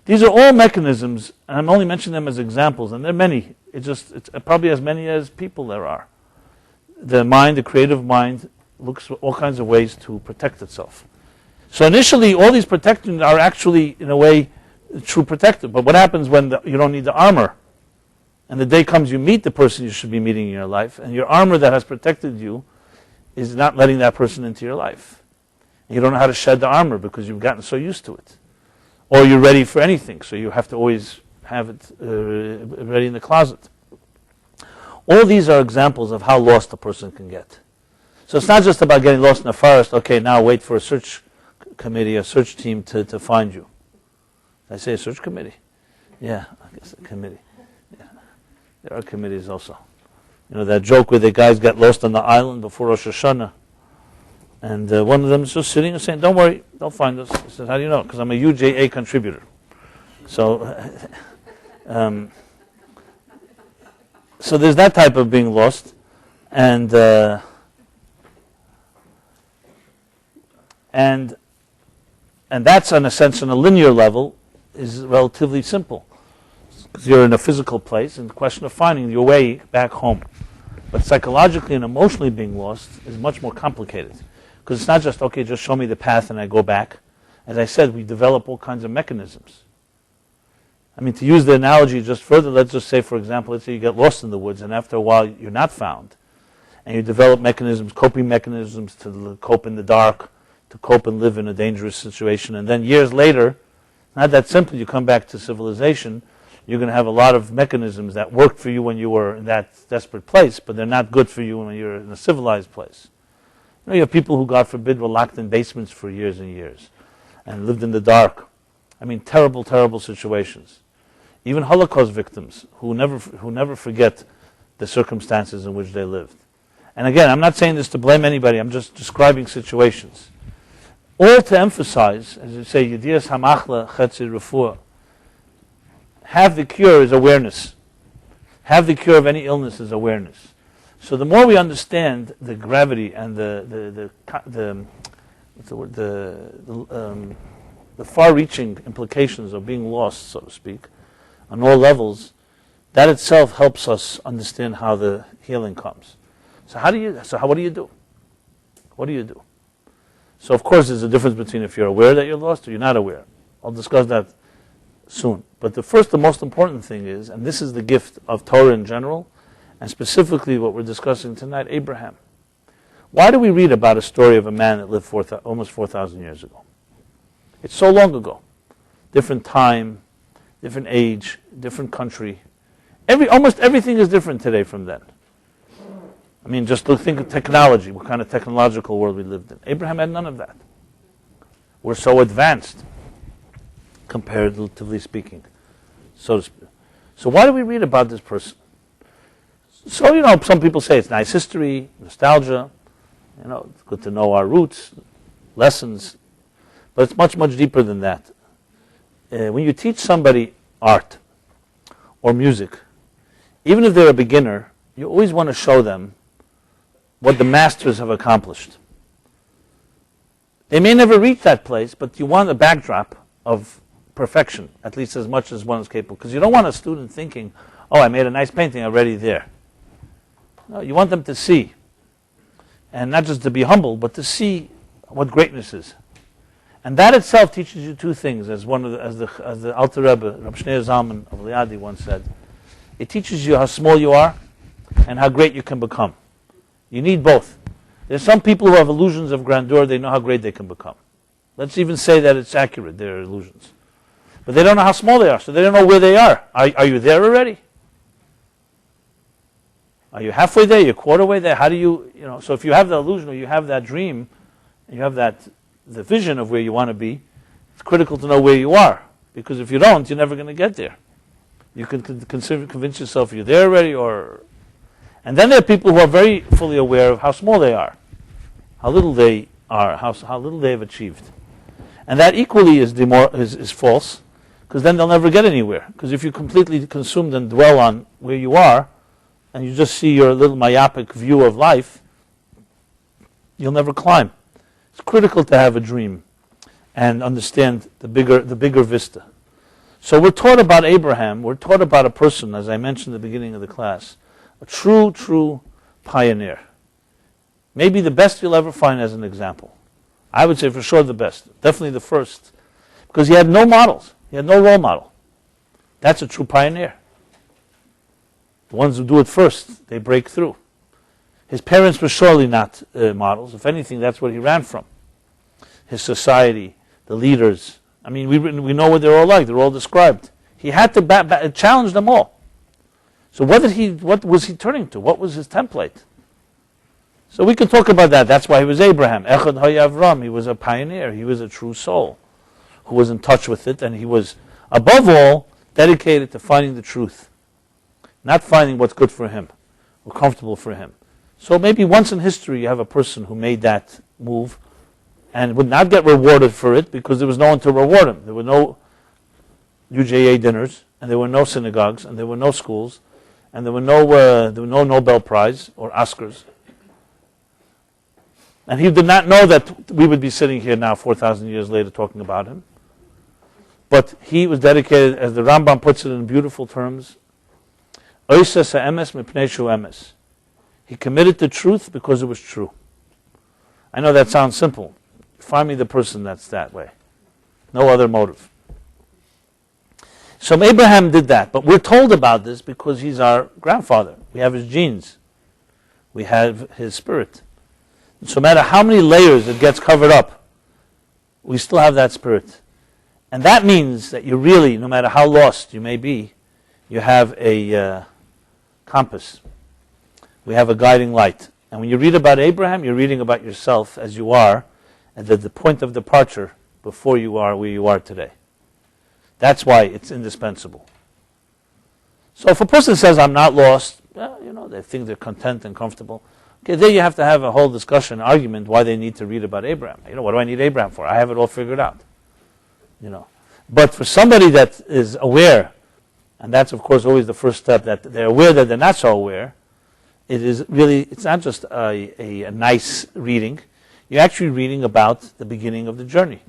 These are all mechanisms, and I'm only mentioning them as examples, and there are many. It's probably as many as people there are. The mind, the creative mind, looks for all kinds of ways to protect itself. So initially, all these protections are actually, in a way, true protective. But what happens when you don't need the armor? And the day comes you meet the person you should be meeting in your life, and your armor that has protected you is not letting that person into your life. And you don't know how to shed the armor because you've gotten so used to it. Or you're ready for anything, so you have to always have it ready in the closet. All these are examples of how lost a person can get. So it's not just about getting lost in the forest. Okay, now wait for a search committee, a search team to find you. Did I say a search committee? Yeah, I guess a committee. Yeah. There are committees also. That joke where the guys got lost on the island before Rosh Hashanah. And one of them is just sitting and saying, don't worry, they'll find us. He said, how do you know? Because I'm a UJA contributor. So so there's that type of being lost. And that's, in a sense, on a linear level, is relatively simple. Because you're in a physical place, and the question of finding your way back home. But psychologically and emotionally being lost is much more complicated. Because it's not just, okay, just show me the path and I go back. As I said, we develop all kinds of mechanisms. I mean, to use the analogy just further, let's just say, for example, let's say you get lost in the woods, and after a while you're not found. And you develop mechanisms, coping mechanisms to cope in the dark, to cope and live in a dangerous situation. And then years later, not that simple, you come back to civilization, you're going to have a lot of mechanisms that worked for you when you were in that desperate place, but they're not good for you when you're in a civilized place. You have people who, God forbid, were locked in basements for years and years and lived in the dark. I mean, terrible, terrible situations. Even Holocaust victims who never forget the circumstances in which they lived. And again, I'm not saying this to blame anybody, I'm just describing situations. All to emphasize, as you say, Yedias Hamachla Chetzi Refuah. Have the cure is awareness. Have the cure of any illness is awareness. So the more we understand the gravity and the far-reaching implications of being lost, so to speak, on all levels, that itself helps us understand how the healing comes. So what do you do? What do you do? So of course there's a difference between if you're aware that you're lost or you're not aware. I'll discuss that soon. But the most important thing is, and this is the gift of Torah in general, and specifically what we're discussing tonight, Abraham. Why do we read about a story of a man that lived almost 4,000 years ago? It's so long ago. Different time, different age, different country. Almost everything is different today from then. I mean, just think of technology, what kind of technological world we lived in. Abraham had none of that. We're so advanced, comparatively speaking, so to speak. So why do we read about this person? So, some people say it's nice history, nostalgia, it's good to know our roots, lessons, but it's much, much deeper than that. When you teach somebody art or music, even if they're a beginner, you always want to show them what the masters have accomplished. They may never reach that place, but you want a backdrop of perfection, at least as much as one is capable. Because you don't want a student thinking, oh, I made a nice painting already there. No, you want them to see. And not just to be humble, but to see what greatness is. And that itself teaches you two things, as the Alter Rebbe, Rab Shneur Zalman of Liadi once said. It teaches you how small you are and how great you can become. You need both. There's some people who have illusions of grandeur, they know how great they can become. Let's even say that it's accurate, their illusions. But they don't know how small they are, so they don't know where they are. Are you there already? Are you halfway there? You're a quarter way there? How do so if you have the illusion or you have that dream, you have the vision of where you want to be, it's critical to know where you are. Because if you don't, you're never going to get there. You can convince yourself you're there already, and then there are people who are very fully aware of how small they are, how little they are, how little they have achieved. And that equally is false, because then they'll never get anywhere. Because if you're completely consumed and dwell on where you are, and you just see your little myopic view of life, you'll never climb. It's critical to have a dream and understand the bigger vista. So we're taught about Abraham, we're taught about a person, as I mentioned at the beginning of the class, a true pioneer. Maybe the best you'll ever find as an example. I would say for sure the best, definitely the first. Because he had no models, he had no role model. That's a true pioneer. The ones who do it first, they break through. His parents were surely not models. If anything, that's what he ran from. His society, the leaders. I mean, we know what they're all like. They're all described. He had to challenge them all. So what was he turning to? What was his template? So we can talk about that. That's why he was Abraham. Echad Hayavram. He was a pioneer. He was a true soul who was in touch with it, and he was, above all, dedicated to finding the truth, not finding what's good for him or comfortable for him. So maybe once in history you have a person who made that move and would not get rewarded for it because there was no one to reward him. There were no UJA dinners, and there were no synagogues, and there were no schools, and there were no Nobel Prize or Oscars. And he did not know that we would be sitting here now 4,000 years later talking about him. But he was dedicated, as the Rambam puts it in beautiful terms, Oisas ha'emes mipnei shu emes. He committed to truth because it was true. I know that sounds simple. Find me the person that's that way. No other motive. So Abraham did that, but we're told about this because he's our grandfather. We have his genes. We have his spirit. So no matter how many layers it gets covered up, we still have that spirit. And that means that you really, no matter how lost you may be, you have a compass. We have a guiding light. And when you read about Abraham, you're reading about yourself as you are, and at the point of departure before you are where you are today. That's why it's indispensable. So if a person says, I'm not lost, well, they think they're content and comfortable. Okay, there you have to have a whole discussion, argument, why they need to read about Abraham. What do I need Abraham for? I have it all figured out. But for somebody that is aware, and that's of course always the first step, that they're aware that they're not so aware, it's not just a nice reading. You're actually reading about the beginning of the journey.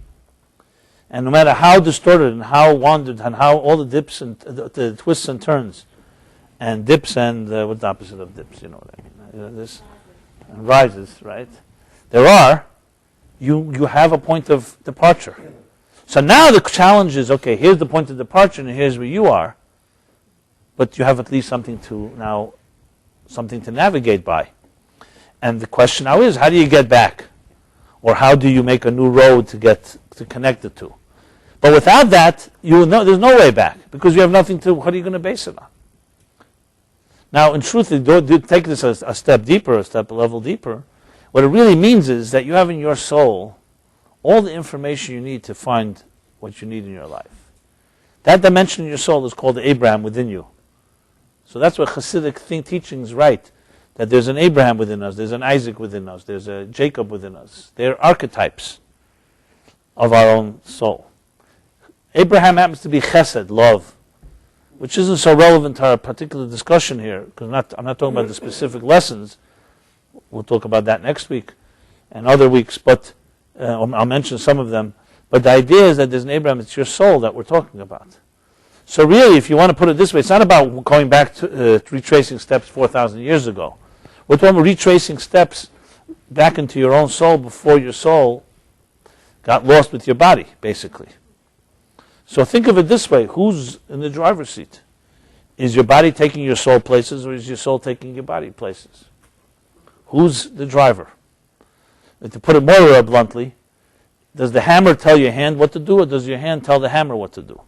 And no matter how distorted and how wandered and how all the dips and the twists and turns, and dips and what's the opposite of dips? You know what I mean? This and rises, right? You have a point of departure. So now the challenge is, okay, here's the point of departure and here's where you are, but you have at least something to navigate by. And the question now is, how do you get back? Or how do you make a new road to connect the two? But without that, there's no way back, because you have nothing what are you going to base it on? Now, in truth, do take this a step deeper, a level deeper. What it really means is that you have in your soul all the information you need to find what you need in your life. That dimension in your soul is called the Abraham within you. So that's what Hasidic teachings write, that there's an Abraham within us, there's an Isaac within us, there's a Jacob within us. They're archetypes of our own soul. Abraham happens to be chesed, love, which isn't so relevant to our particular discussion here, because I'm not talking about the specific lessons. We'll talk about that next week and other weeks, but I'll mention some of them. But the idea is that there's an Abraham, it's your soul that we're talking about. So really, if you want to put it this way, it's not about going back to retracing steps 4,000 years ago. We're talking about retracing steps back into your own soul before your soul got lost with your body, basically. So think of it this way, who's in the driver's seat? Is your body taking your soul places, or is your soul taking your body places? Who's the driver? And to put it more bluntly, does the hammer tell your hand what to do, or does your hand tell the hammer what to do?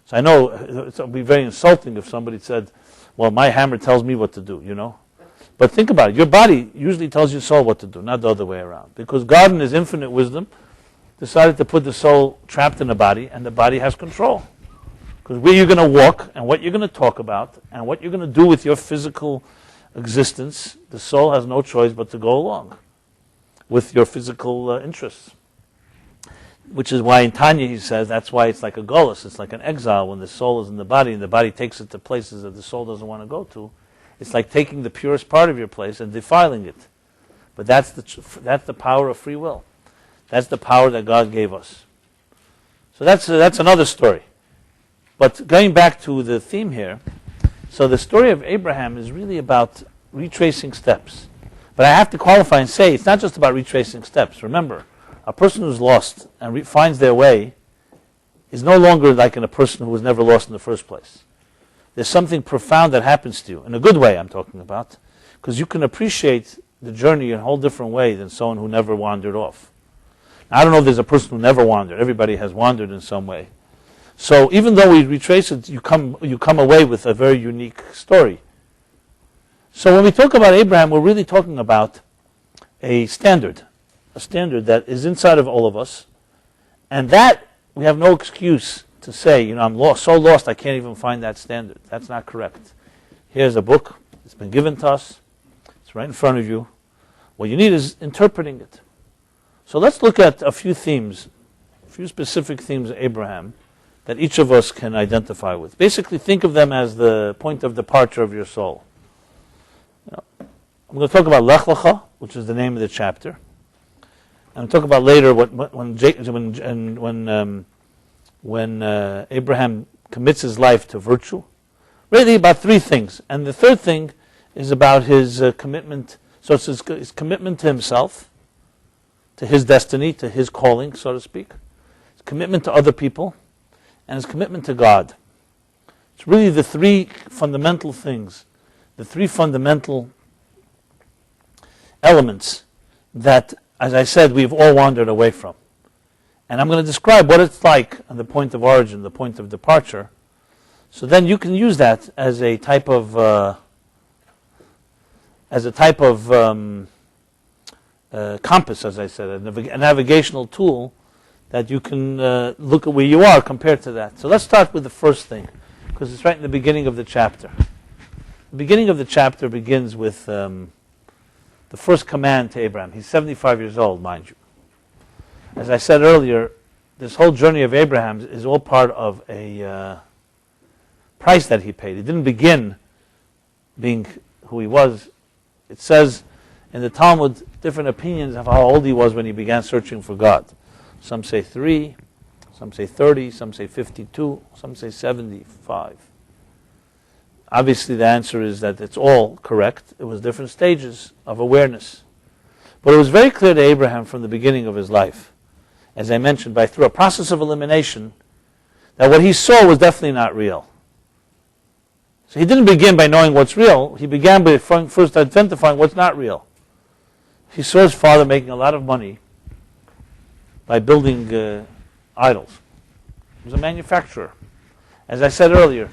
So I know it would be very insulting if somebody said, well, my hammer tells me what to do, But think about it. Your body usually tells your soul what to do, not the other way around. Because God in his infinite wisdom decided to put the soul trapped in the body, and the body has control. Because where you're going to walk, and what you're going to talk about, and what you're going to do with your physical existence, the soul has no choice but to go along with your physical interests. Which is why in Tanya he says that's why it's like a golus, it's like an exile when the soul is in the body and the body takes it to places that the soul doesn't want to go to. It's like taking the purest part of your place and defiling it. But that's the power of free will. That's the power that God gave us. So that's another story. But going back to the theme here, so the story of Abraham is really about retracing steps. But I have to qualify and say it's not just about retracing steps. Remember, a person who's lost and finds their way is no longer like a person who was never lost in the first place. There's something profound that happens to you, in a good way I'm talking about, because you can appreciate the journey in a whole different way than someone who never wandered off. Now, I don't know if there's a person who never wandered. Everybody has wandered in some way. So even though we retrace it, you come away with a very unique story. So when we talk about Abraham, we're really talking about a standard that is inside of all of us, and that we have no excuse to say, I'm so lost I can't even find that standard. That's not correct. Here's a book. It's been given to us. It's right in front of you. What you need is interpreting it. So let's look at a few themes, a few specific themes of Abraham that each of us can identify with. Basically, think of them as the point of departure of your soul. I'm going to talk about Lecha, which is the name of the chapter. And I'll talk about later when Abraham commits his life to virtue. Really about three things. And the third thing is about his commitment. So it's his commitment to himself, to his destiny, to his calling, so to speak. His commitment to other people, and his commitment to God. It's really the three fundamental things, the three fundamental elements that, as I said, we've all wandered away from. And I'm going to describe what it's like on the point of origin, the point of departure. So then you can use that as a type of compass, as I said, a navigational tool that you can look at where you are compared to that. So let's start with the first thing, because it's right in the beginning of the chapter. The beginning of the chapter begins with the first command to Abraham. He's 75 years old, mind you. As I said earlier, this whole journey of Abraham is all part of a price that he paid. He didn't begin being who he was. It says in the Talmud different opinions of how old he was when he began searching for God. Some say 3, some say 30, some say 52, some say 75. Obviously the answer is that it's all correct. It was different stages of awareness. But it was very clear to Abraham from the beginning of his life, as I mentioned, through a process of elimination, that what he saw was definitely not real. So he didn't begin by knowing what's real. He began by first identifying what's not real. He saw his father making a lot of money by building idols. He was a manufacturer. As I said earlier,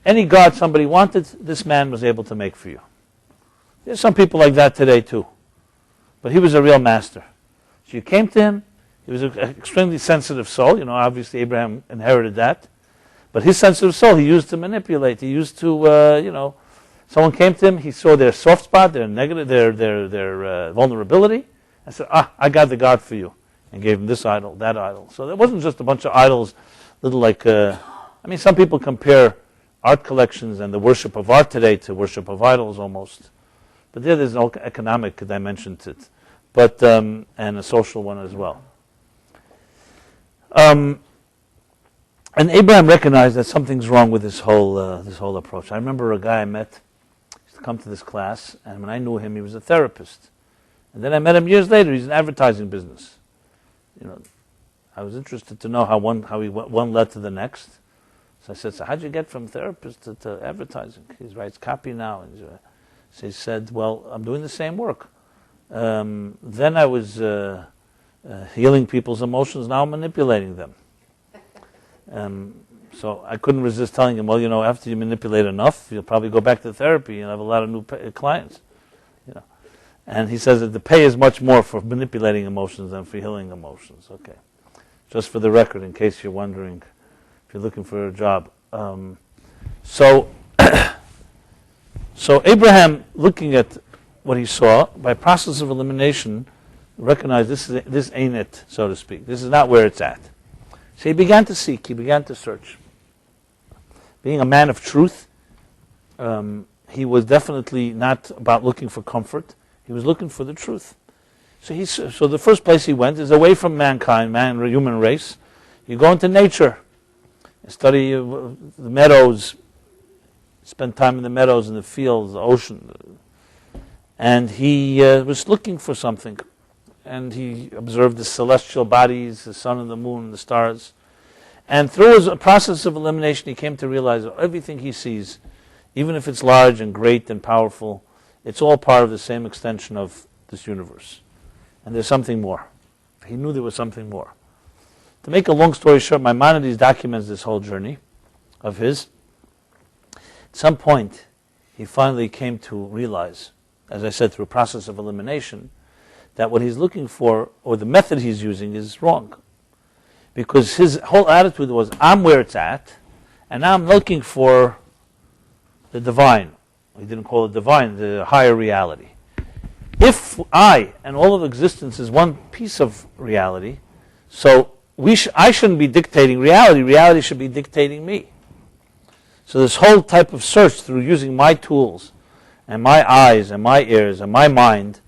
any god somebody wanted, this man was able to make for you. There's some people like that today too. But he was a real master. So you came to him. He was an extremely sensitive soul. Obviously Abraham inherited that. But his sensitive soul he used to manipulate. He used to, someone came to him, he saw their soft spot, their negative, their vulnerability, and said, I got the God for you. And gave him this idol, that idol. So there wasn't just a bunch of idols, little like, some people compare art collections and the worship of art today to worship of idols almost. But there's no economic dimension to it, but and a social one as well. And Abraham recognized that something's wrong with this whole approach. I remember a guy I met, he used to come to this class, and when I knew him, he was a therapist. And then I met him years later. He's in advertising business. I was interested to know how one led to the next. So I said, so how'd you get from therapist to advertising? He writes copy now. And so he said, well, I'm doing the same work. Then I was healing people's emotions. Now I'm manipulating them. So I couldn't resist telling him, well, after you manipulate enough, you'll probably go back to therapy and have a lot of new clients. And he says that the pay is much more for manipulating emotions than for healing emotions. Okay. Just for the record, in case you're wondering, if you're looking for a job. So Abraham, looking at what he saw, by process of elimination, recognized this ain't it, so to speak. This is not where it's at. So he began to seek, he began to search. Being a man of truth, he was definitely not about looking for comfort. He was looking for the truth. So the first place he went is away from mankind, human race. You go into nature, study the meadows, spend time in the meadows, in the fields, the ocean. And he was looking for something. And he observed the celestial bodies, the sun and the moon and the stars. And through his process of elimination, he came to realize that everything he sees, even if it's large and great and powerful, it's all part of the same extension of this universe. And there's something more. He knew there was something more. To make a long story short, Maimonides documents this whole journey of his. At some point, he finally came to realize, as I said, through a process of elimination, that what he's looking for, or the method he's using, is wrong. Because his whole attitude was, I'm where it's at, and now I'm looking for the divine. He didn't call it divine, the higher reality. If I and all of existence is one piece of reality, so I shouldn't be dictating reality. Reality should be dictating me. So this whole type of search through using my tools and my eyes and my ears and my mind,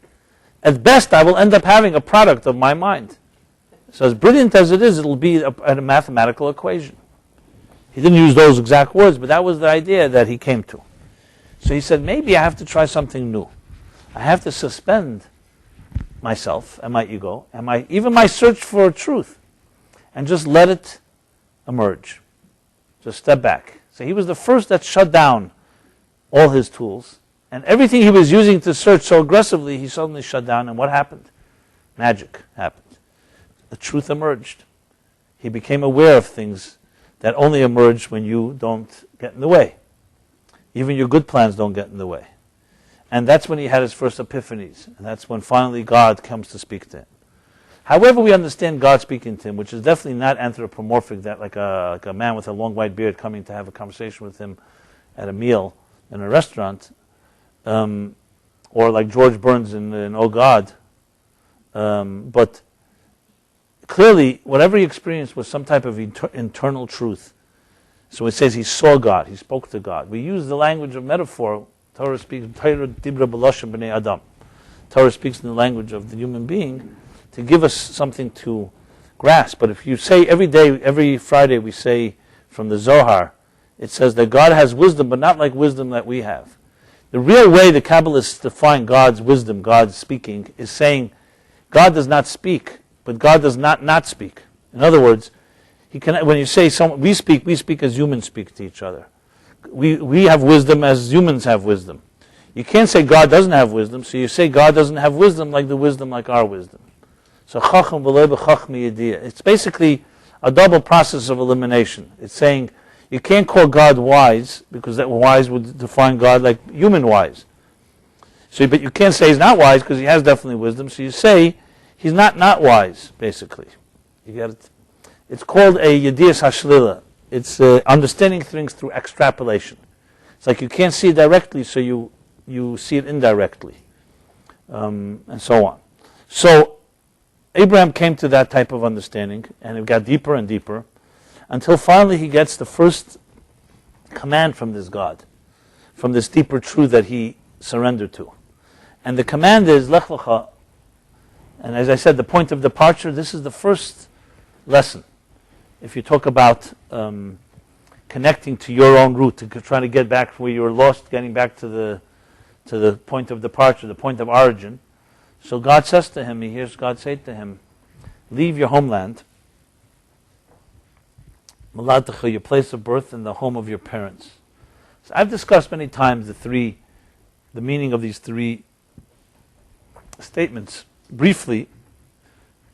at best I will end up having a product of my mind. So as brilliant as it is, it'll be a mathematical equation. He didn't use those exact words, but that was the idea that he came to. So he said, maybe I have to try something new. I have to suspend myself and my ego and even my search for truth and just let it emerge. Just step back. So he was the first that shut down all his tools, and everything he was using to search so aggressively, he suddenly shut down, and what happened? Magic happened. The truth emerged. he became aware of things that only emerge when you don't get in the way. Even your good plans don't get in the way. And that's when he had his first epiphanies. And that's when finally God comes to speak to him. However we understand God speaking to him, which is definitely not anthropomorphic, that like a man with a long white beard coming to have a conversation with him at a meal in a restaurant, or like George Burns in Oh God. But clearly, whatever he experienced was some type of internal truth. So it says he saw God, he spoke to God. We use the language of metaphor. Torah speaks, Torah dibra b'lashon b'nei Adam. Torah speaks in the language of the human being to give us something to grasp. But if you say every day, every Friday we say from the Zohar, it says that God has wisdom, but not like wisdom that we have. The real way the Kabbalists define God's wisdom, God's speaking, is saying God does not speak, but God does not speak. In other words, when you say we speak as humans speak to each other. We have wisdom as humans have wisdom. You can't say God doesn't have wisdom, so you say God doesn't have wisdom like our wisdom. So chacham v'lo b'chachmi yediyah. It's basically a double process of elimination. It's saying you can't call God wise, because that wise would define God like human wise. So, but you can't say he's not wise because he has definitely wisdom. So you say he's not wise, basically. You get it? It's called a yediyas hashlila. It's understanding things through extrapolation. It's like you can't see it directly, so you see it indirectly, and so on. So Abraham came to that type of understanding, and it got deeper and deeper, until finally he gets the first command from this God, from this deeper truth that he surrendered to. And the command is, Lech Lecha. And as I said, the point of departure, this is the first lesson. If you talk about connecting to your own root, to trying to get back where you were lost, getting back to the point of departure, the point of origin. So God says to him, he hears God say to him, leave your homeland, Malatecha, your place of birth, and the home of your parents. So I've discussed many times the meaning of these three statements briefly.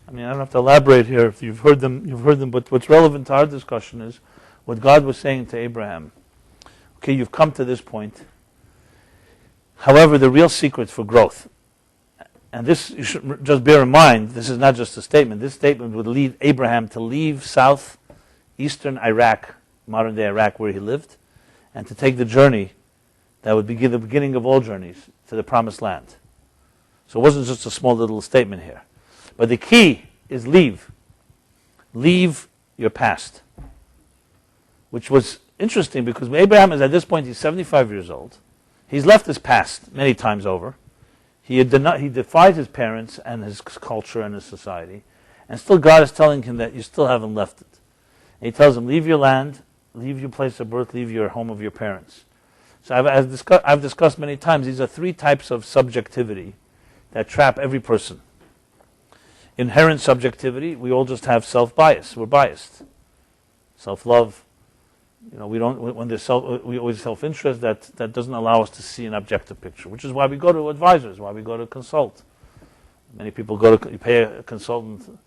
I mean, I don't have to elaborate here. If you've heard them. But what's relevant to our discussion is what God was saying to Abraham. Okay, you've come to this point. However, the real secret for growth, and this you should just bear in mind, this is not just a statement. This statement would lead Abraham to leave southeastern Iraq, modern-day Iraq, where he lived, and to take the journey that would be the beginning of all journeys to the Promised Land. So it wasn't just a small little statement here. But the key is leave. Leave your past. Which was interesting because Abraham is at this point, he's 75 years old. He's left his past many times over. He defied his parents and his culture and his society. And still God is telling him that you still haven't left it. And he tells him, leave your land, leave your place of birth, leave your home of your parents. So I've discussed many times, these are three types of subjectivity that trap every person. Inherent subjectivity, we all just have self-bias. We're biased. Self-love, we always self-interest, that doesn't allow us to see an objective picture, which is why we go to advisors, why we go to consult. Many people you pay a consultant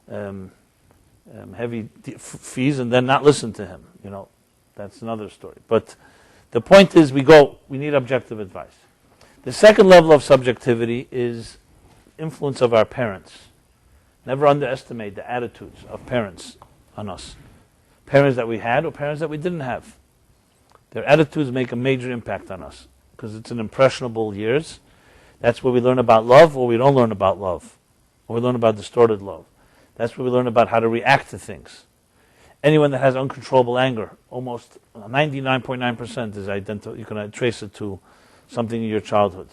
heavy fees and then not listen to him. That's another story. But the point is we need objective advice. The second level of subjectivity is influence of our parents. Never underestimate the attitudes of parents on us. Parents that we had or parents that we didn't have. Their attitudes make a major impact on us because it's in impressionable years. That's where we learn about love or we don't learn about love. Or we learn about distorted love. That's where we learn about how to react to things. Anyone that has uncontrollable anger, almost 99.9% is you can trace it to something in your childhood.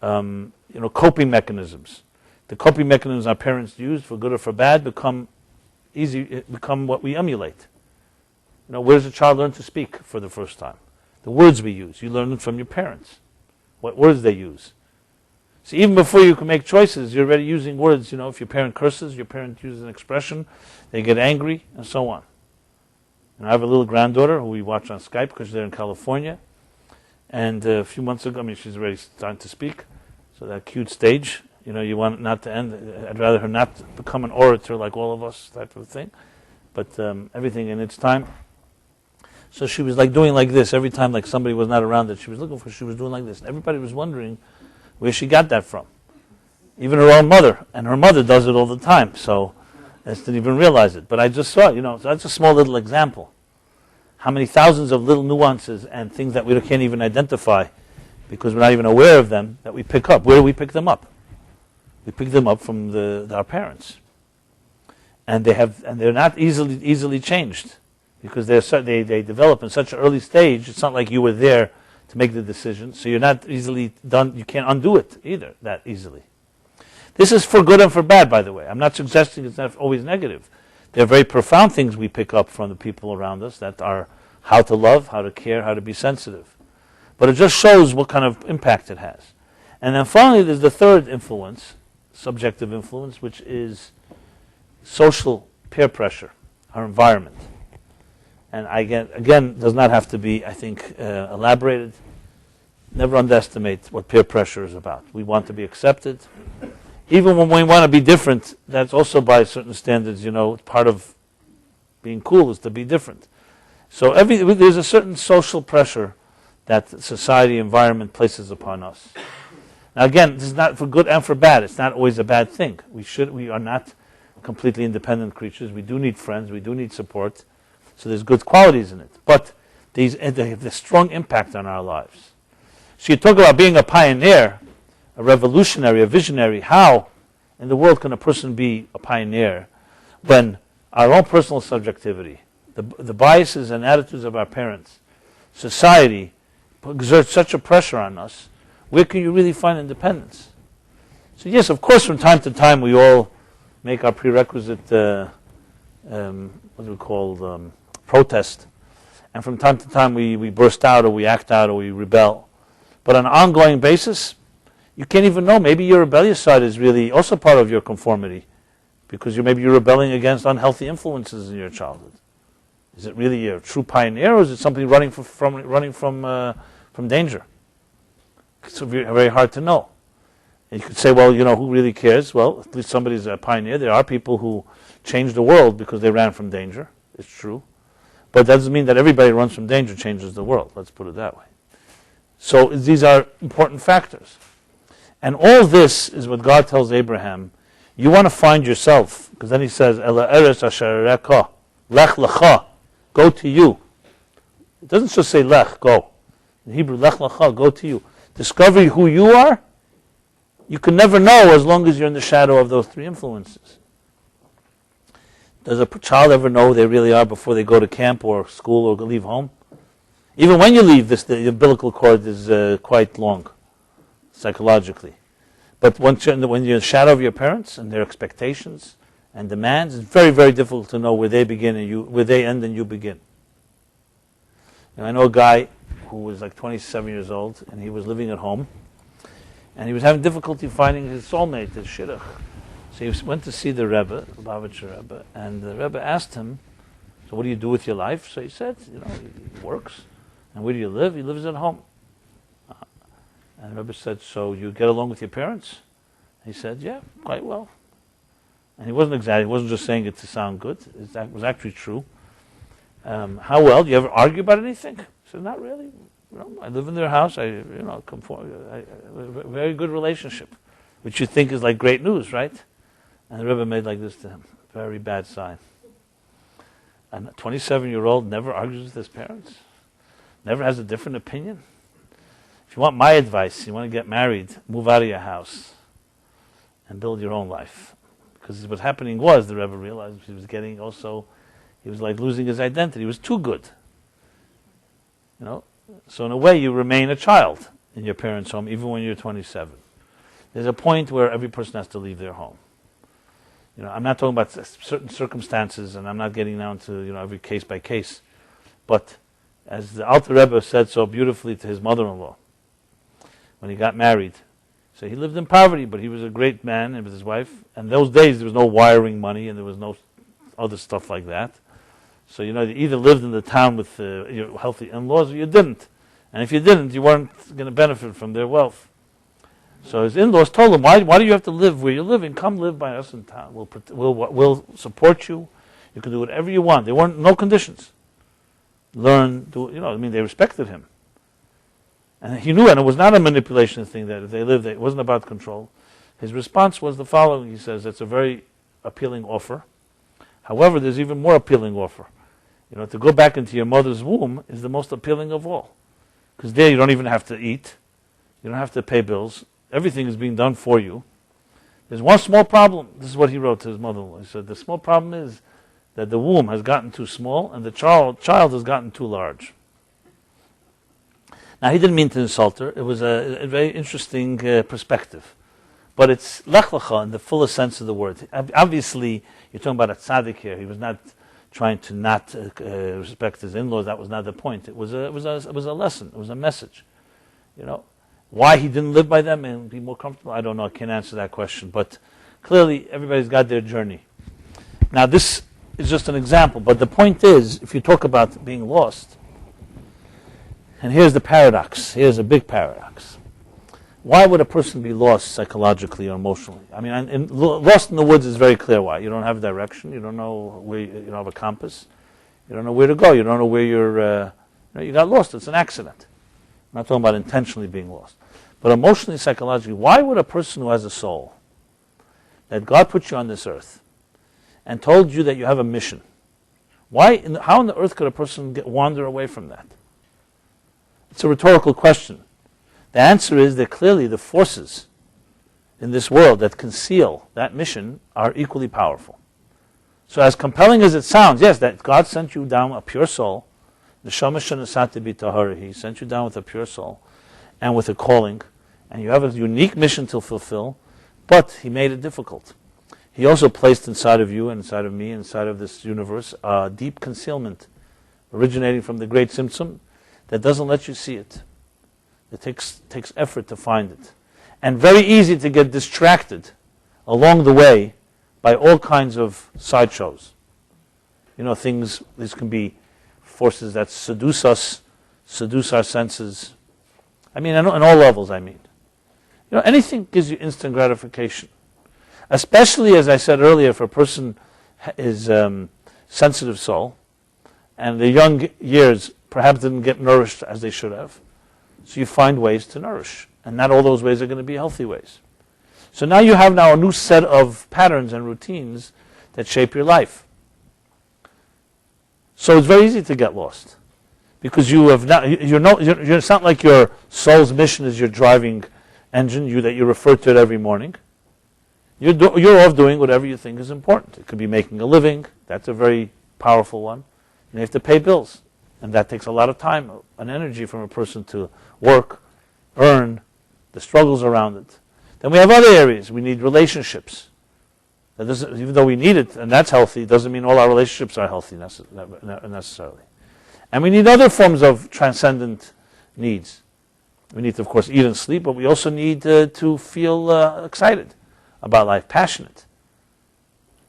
Coping mechanisms. The coping mechanisms our parents use, for good or for bad, become what we emulate. Where does a child learn to speak for the first time? The words we use. You learn them from your parents. What words they use. So even before you can make choices, you're already using words. If your parent curses, your parent uses an expression, they get angry, and so on. And I have a little granddaughter who we watch on Skype because they're in California. And a few months ago, she's already starting to speak. So that cute stage, You want not to end. I'd rather her not become an orator like all of us, type of thing. But everything in its time. So she was like doing like this every time, like somebody was not around that she was looking for. She was doing like this, and everybody was wondering where she got that from. Even her own mother, and her mother does it all the time. So I didn't even realize it. But I just saw it. So that's a small little example. How many thousands of little nuances and things that we can't even identify because we're not even aware of them that we pick up. Where do we pick them up? We pick them up from our parents, and they're not easily changed because they develop in such an early stage. It's not like you were there to make the decision, so you're not easily done. You can't undo it either that easily. This is for good and for bad, by the way. I'm not suggesting it's not always negative. There are very profound things we pick up from the people around us that are how to love, how to care, how to be sensitive. But it just shows what kind of impact it has. And then finally, there's the third influence, subjective influence, which is social peer pressure, our environment. And again, does not have to be, I think, elaborated. Never underestimate what peer pressure is about. We want to be accepted. Even when we want to be different, that's also by certain standards, part of being cool is to be different. So there's a certain social pressure that society, environment places upon us. Now again, this is not for good and for bad. It's not always a bad thing. We are not completely independent creatures. We do need friends. We do need support. So there's good qualities in it. But they have a strong impact on our lives. So you talk about being a pioneer, a revolutionary, a visionary. How in the world can a person be a pioneer when our own personal subjectivity, the biases and attitudes of our parents, society exerts such a pressure on us? Where can you really find independence? So yes, of course, from time to time we all make our prerequisite, protest. And from time to time we burst out or we act out or we rebel. But on an ongoing basis, you can't even know. Maybe your rebellious side is really also part of your conformity because maybe you're rebelling against unhealthy influences in your childhood. Is it really a true pioneer or is it something running from danger? It's very hard to know. And you could say, well, who really cares? Well, at least somebody's a pioneer. There are people who changed the world because they ran from danger. It's true. But that doesn't mean that everybody who runs from danger changes the world. Let's put it that way. So these are important factors. And all this is what God tells Abraham. You want to find yourself, because then he says, Ela eres asher reka, Lech Lecha, go to you. It doesn't just say Lech, go. In Hebrew, Lech Lecha, go to you. Discover who you are. You can never know as long as you're in the shadow of those three influences. Does a child ever know who they really are before they go to camp or school or leave home? Even when you leave, the umbilical cord is quite long, psychologically. But when you're in the shadow of your parents and their expectations and demands, it's very, very difficult to know where they begin and where they end and you begin. And I know a guy who was like 27 years old, and he was living at home, and he was having difficulty finding his soulmate, his shidduch. So he went to see the Rebbe, the Lubavitcher Rebbe, and the Rebbe asked him, so what do you do with your life? So he said, he works. And where do you live? He lives at home. And the Rebbe said, so you get along with your parents? He said, yeah, quite well. And he wasn't just saying it to sound good. It was actually true. How well? Do you ever argue about anything? He said, not really. I live in their house. A very good relationship, which you think is like great news, right? And the Rebbe made like this to him. Very bad sign. And a 27-year-old never argues with his parents? Never has a different opinion? If you want my advice, you want to get married, move out of your house and build your own life. Because what's happening was, the Rebbe realized he was like losing his identity. He was too good. So in a way, you remain a child in your parents' home, even when you're 27. There's a point where every person has to leave their home. I'm not talking about certain circumstances, and I'm not getting down to every case by case. But as the Alter Rebbe said so beautifully to his mother-in-law when he got married, so he lived in poverty, but he was a great man and with his wife. And those days there was no wiring money and there was no other stuff like that. So you either lived in the town with your healthy in-laws or you didn't. And if you didn't, you weren't going to benefit from their wealth. So his in-laws told him, why do you have to live where you're living? Come live by us in town. We'll support you. You can do whatever you want. There weren't no conditions. Learn, they respected him. And he knew, and it was not a manipulation thing that if they lived, it wasn't about control. His response was the following. He says, it's a very appealing offer. However, there's even more appealing offer. To go back into your mother's womb is the most appealing of all. Because there you don't even have to eat. You don't have to pay bills. Everything is being done for you. There's one small problem. This is what he wrote to his mother-in-law. He said, the small problem is that the womb has gotten too small and the child has gotten too large. Now, he didn't mean to insult her. It was a very interesting perspective. But it's Lech Lecha in the fullest sense of the word. Obviously, you're talking about a tzaddik here. He was not trying to not respect his in-laws. That was not the point. It was a lesson. It was a message. Why he didn't live by them and be more comfortable, I don't know. I can't answer that question. But clearly, everybody's got their journey. Now, this is just an example. But the point is, if you talk about being lost, and here's the paradox. Here's a big paradox. Why would a person be lost psychologically or emotionally? I mean, lost in the woods is very clear why. You don't have a direction. You don't know where. You don't have a compass. You don't know where to go. You don't know where you got lost. It's an accident. I'm not talking about intentionally being lost. But emotionally, psychologically, why would a person who has a soul, that God put you on this earth, and told you that you have a mission, how on the earth could a person wander away from that? It's a rhetorical question. The answer is that clearly the forces in this world that conceal that mission are equally powerful. So as compelling as it sounds, yes, that God sent you down a pure soul, he sent you down with a pure soul and with a calling, and you have a unique mission to fulfill, but he made it difficult. He also placed inside of you and inside of me, inside of this universe, a deep concealment originating from the great Tzimtzum that doesn't let you see it. It takes effort to find it. And very easy to get distracted along the way by all kinds of sideshows. These can be forces that seduce us, seduce our senses. I mean, on all levels, I mean. Anything gives you instant gratification. Especially, as I said earlier, if a person is sensitive soul, and their young years perhaps didn't get nourished as they should have. So you find ways to nourish. And not all those ways are going to be healthy ways. So now you have a new set of patterns and routines that shape your life. So it's very easy to get lost. Because it's not like your soul's mission is your driving engine, that you refer to it every morning. You're off doing whatever you think is important. It could be making a living. That's a very powerful one. You have to pay bills. And that takes a lot of time and energy from a person to work, earn, the struggles around it. Then we have other areas. We need relationships. Even though we need it, and that's healthy, doesn't mean all our relationships are healthy necessarily. And we need other forms of transcendent needs. We need to, of course, eat and sleep, but we also need to feel excited about life, passionate.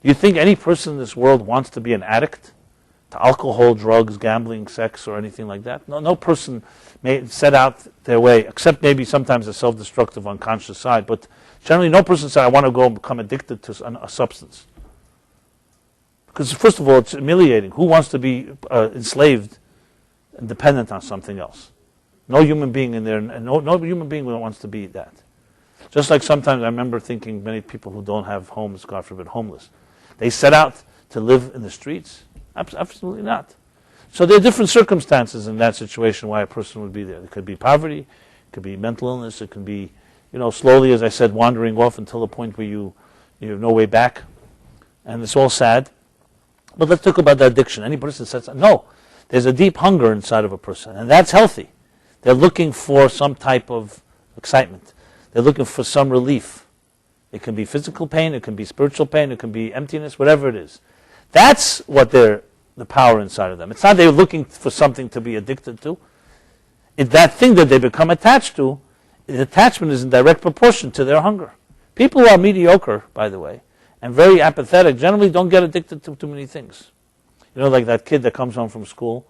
Do you think any person in this world wants to be an addict to alcohol, drugs, gambling, sex, or anything like that? No person may set out their way, except maybe sometimes a self-destructive, unconscious side, but generally no person said, I want to go and become addicted to a substance. Because first of all, it's humiliating. Who wants to be enslaved and dependent on something else? No human being in there, and no human being wants to be that. Just like sometimes I remember thinking many people who don't have homes, God forbid, homeless, they set out to live in the streets. Absolutely not. So there are different circumstances in that situation why a person would be there. It could be poverty, it could be mental illness, it can be, slowly, as I said, wandering off until the point where you have no way back. And it's all sad. But let's talk about the addiction. Any person says, no, there's a deep hunger inside of a person, and that's healthy. They're looking for some type of excitement. They're looking for some relief. It can be physical pain, it can be spiritual pain, it can be emptiness, whatever it is. That's what the power inside of them. It's not they're looking for something to be addicted to. It's that thing that they become attached to. The attachment is in direct proportion to their hunger. People who are mediocre, by the way, and very apathetic, generally don't get addicted to too many things. Like that kid that comes home from school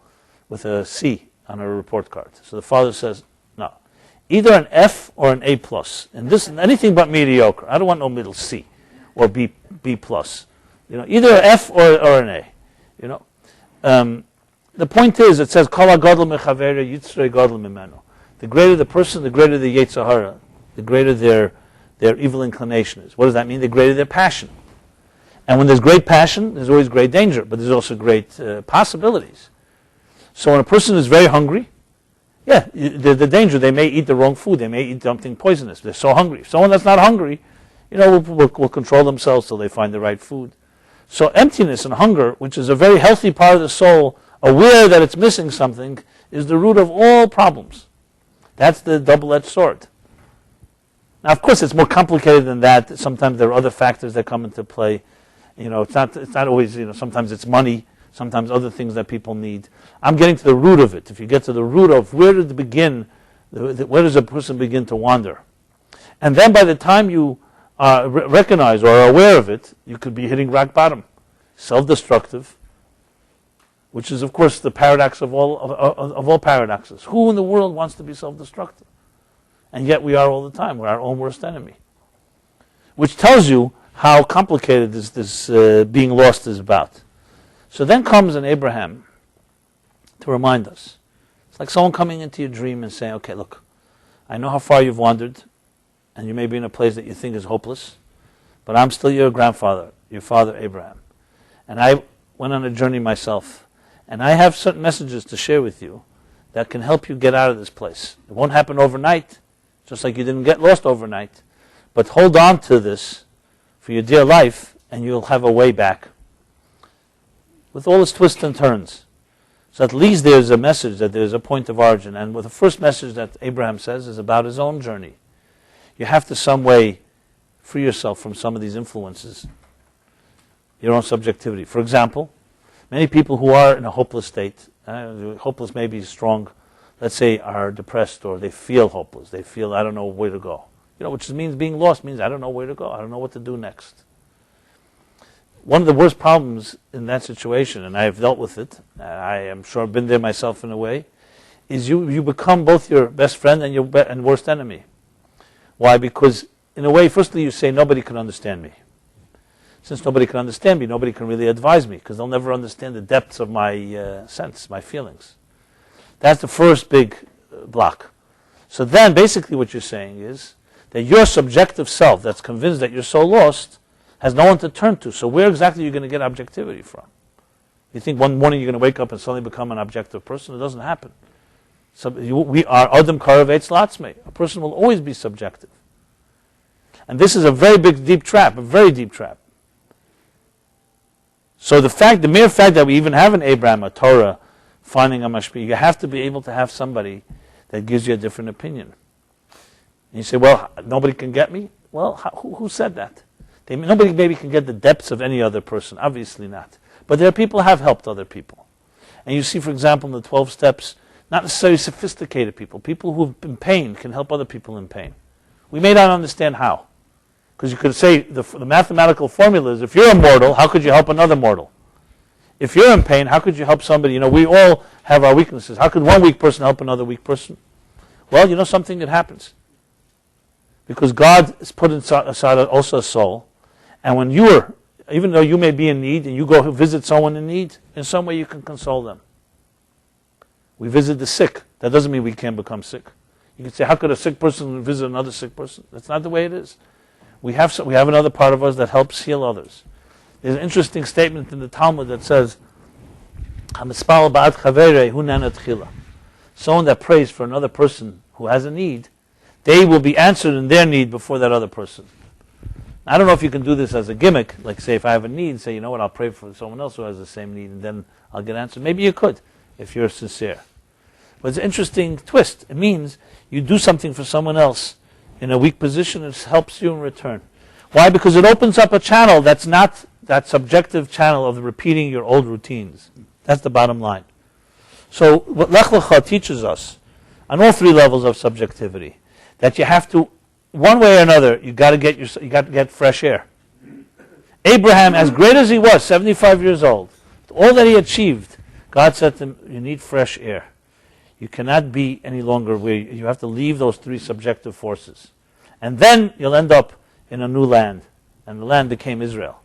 with a C on her report card. So the father says, no, either an F or an A plus. And this anything but mediocre. I don't want no middle C or B plus. Either an F or an A. The point is, it says Kol hagadol mechaveiro yitzrei gadol mimeno. The greater the person, the greater the yetzer hara, the greater their evil inclination is. What does that mean? The greater their passion. And when there's great passion, there's always great danger, but there's also great possibilities. So when a person is very hungry, the danger, they may eat the wrong food, they may eat something poisonous. They're so hungry. Someone that's not hungry, will control themselves till they find the right food. So emptiness and hunger, which is a very healthy part of the soul, aware that it's missing something, is the root of all problems. That's the double-edged sword. Now, of course, it's more complicated than that. Sometimes there are other factors that come into play. It's not always, sometimes it's money, sometimes other things that people need. I'm getting to the root of it. If you get to the root of where did it begin, where does a person begin to wander? And then by the time you recognize or are aware of it, you could be hitting rock bottom. Self-destructive, which is, of course, the paradox of all paradoxes. Who in the world wants to be self-destructive? And yet we are all the time. We're our own worst enemy. Which tells you how complicated this being lost is about. So then comes an Abraham to remind us. It's like someone coming into your dream and saying, okay, look, I know how far you've wandered, and you may be in a place that you think is hopeless, but I'm still your grandfather, your father Abraham. And I went on a journey myself, and I have certain messages to share with you that can help you get out of this place. It won't happen overnight, just like you didn't get lost overnight, but hold on to this for your dear life, and you'll have a way back. With all its twists and turns. So at least there's a message, that there's a point of origin. And with the first message that Abraham says is about his own journey. You have to some way free yourself from some of these influences. Your own subjectivity. For example, many people who are in a hopeless state, hopeless may be strong, let's say are depressed or they feel hopeless. They feel, I don't know where to go. Which means being lost means I don't know where to go. I don't know what to do next. One of the worst problems in that situation, and I have dealt with it, I am sure I've been there myself in a way, is you become both your best friend and your worst enemy. Why? Because in a way, firstly you say nobody can understand me. Since nobody can understand me, nobody can really advise me, because they'll never understand the depths of my sense, my feelings. That's the first big block. So then basically what you're saying is that your subjective self that's convinced that you're so lost has no one to turn to. So where exactly are you going to get objectivity from? You think one morning you're going to wake up and suddenly become an objective person? It doesn't happen. So we are Adam Karavetz Latzme. A person will always be subjective. And this is a very big, deep trap, a very deep trap. So the mere fact that we even have an Abraham, a Torah, finding a mashpi, you have to be able to have somebody that gives you a different opinion. And you say, well, nobody can get me? Well, who said that? Nobody maybe can get the depths of any other person. Obviously not. But there are people who have helped other people. And you see, for example, in the 12 steps, not necessarily sophisticated people. People who have been in pain can help other people in pain. We may not understand how. Because you could say the mathematical formula is if you're a mortal, how could you help another mortal? If you're in pain, how could you help somebody? We all have our weaknesses. How could one weak person help another weak person? Well, something that happens. Because God has put inside also a soul. And when even though you may be in need and you go visit someone in need, in some way you can console them. We visit the sick. That doesn't mean we can't become sick. You can say, how could a sick person visit another sick person? That's not the way it is. We have another part of us that helps heal others. There's an interesting statement in the Talmud that says, someone that prays for another person who has a need, they will be answered in their need before that other person. I don't know if you can do this as a gimmick, like say if I have a need, say, you know what, I'll pray for someone else who has the same need and then I'll get answered. Maybe you could, if you're sincere. But it's an interesting twist. It means you do something for someone else in a weak position, it helps you in return. Why? Because it opens up a channel that's not that subjective channel of repeating your old routines. That's the bottom line. So what Lech Lecha teaches us, on all three levels of subjectivity, that you have to, one way or another, you got to get fresh air. Abraham, as great as he was, 75 years old, all that he achieved, God said to him, you need fresh air. You cannot be any longer where you have to leave those three subjective forces. And then you'll end up in a new land. And the land became Israel.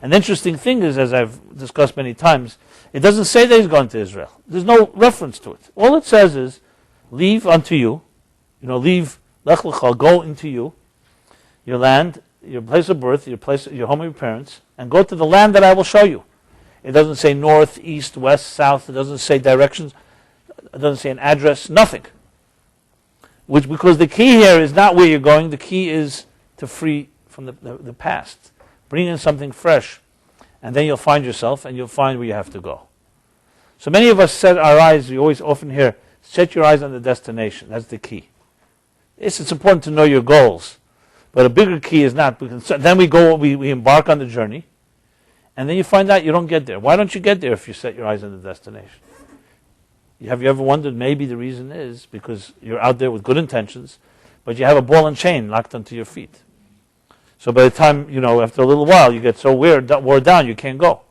And the interesting thing is, as I've discussed many times, it doesn't say that he's going to Israel. There's no reference to it. All it says is, leave unto you, leave, Lech Lecha, go into you, your land, your place of birth, your home of your parents, and go to the land that I will show you. It doesn't say north, east, west, south. It doesn't say directions. It doesn't say an address. Nothing. Because the key here is not where you're going. The key is to free from the past. Bring in something fresh. And then you'll find yourself and you'll find where you have to go. So many of us set our eyes, we always often hear, set your eyes on the destination. That's the key. It's important to know your goals. But a bigger key is not. Then we embark on the journey. And then you find out you don't get there. Why don't you get there if you set your eyes on the destination? Have you ever wondered maybe the reason is because you're out there with good intentions, but you have a ball and chain locked onto your feet. So by the time, after a little while, you get so wore down, you can't go.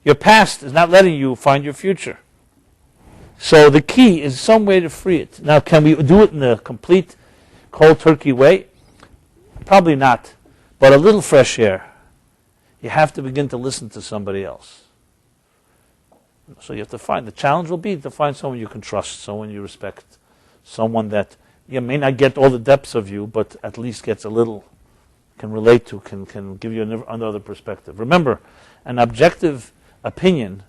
Your past is not letting you find your future. So the key is some way to free it. Now, can we do it in a complete cold turkey way? Probably not. But a little fresh air. You have to begin to listen to somebody else. So you have to the challenge will be to find someone you can trust, someone you respect, someone that may not get all the depths of you, but at least gets a little, can relate to, can give you another perspective. Remember, an objective opinion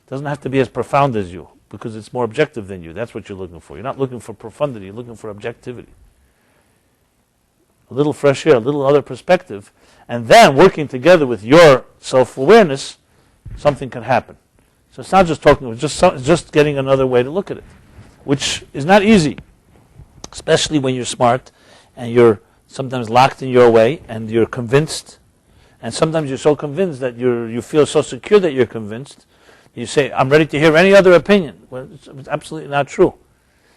doesn't have to be as profound as you, because it's more objective than you. That's what you're looking for. You're not looking for profundity, you're looking for objectivity. A little fresh air, a little other perspective, and then working together with your self-awareness, something can happen. So it's not just talking, it's just getting another way to look at it, which is not easy, especially when you're smart and you're sometimes locked in your way and you're convinced, and sometimes you're so convinced that you feel so secure that you're convinced, you say, I'm ready to hear any other opinion. Well, it's absolutely not true.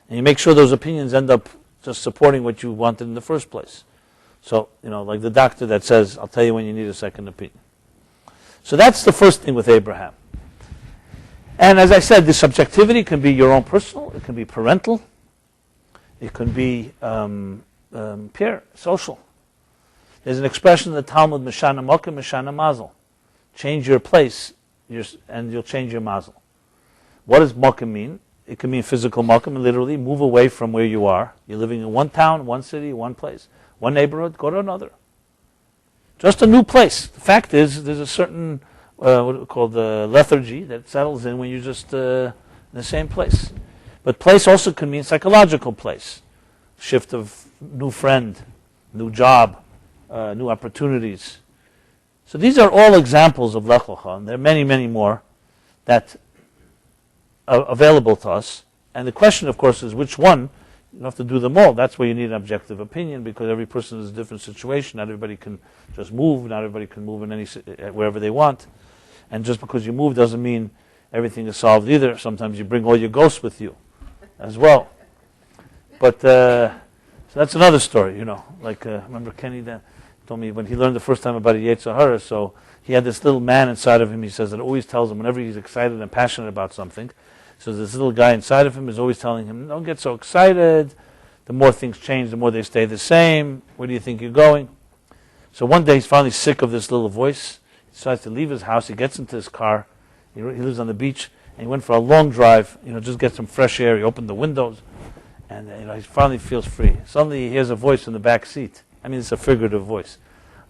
And you make sure those opinions end up just supporting what you wanted in the first place. So, like the doctor that says, I'll tell you when you need a second opinion. So that's the first thing with Abraham. And as I said, the subjectivity can be your own personal, it can be parental, it can be peer, social. There's an expression in the Talmud, Meshana Mokim, Meshana Mazel. Change your place, and you'll change your mazel. What does Mokim mean? It can mean physical Mokim, literally, move away from where you are. You're living in one town, one city, one place, one neighborhood, go to another. Just a new place. The fact is, there's a certain what we call the lethargy that settles in when you're just in the same place. But place also can mean psychological place. Shift of new friend, new job, new opportunities. So these are all examples of Lech Lecha, and there are many, many more that are available to us. And the question, of course, is which one? You don't have to do them all. That's where you need an objective opinion, because every person is in a different situation. Not everybody can just move. Not everybody can move in wherever they want. And just because you move doesn't mean everything is solved either. Sometimes you bring all your ghosts with you as well. But so that's another story, Like, remember Kenny told me when he learned the first time about Yetzer Hara, so he had this little man inside of him, he says, that always tells him whenever he's excited and passionate about something. So this little guy inside of him is always telling him, don't get so excited. The more things change, the more they stay the same. Where do you think you're going? So one day he's finally sick of this little voice. He decides to leave his house. He gets into his car. He lives on the beach. And he went for a long drive, just get some fresh air. He opened the windows. And he finally feels free. Suddenly he hears a voice in the back seat. I mean, it's a figurative voice.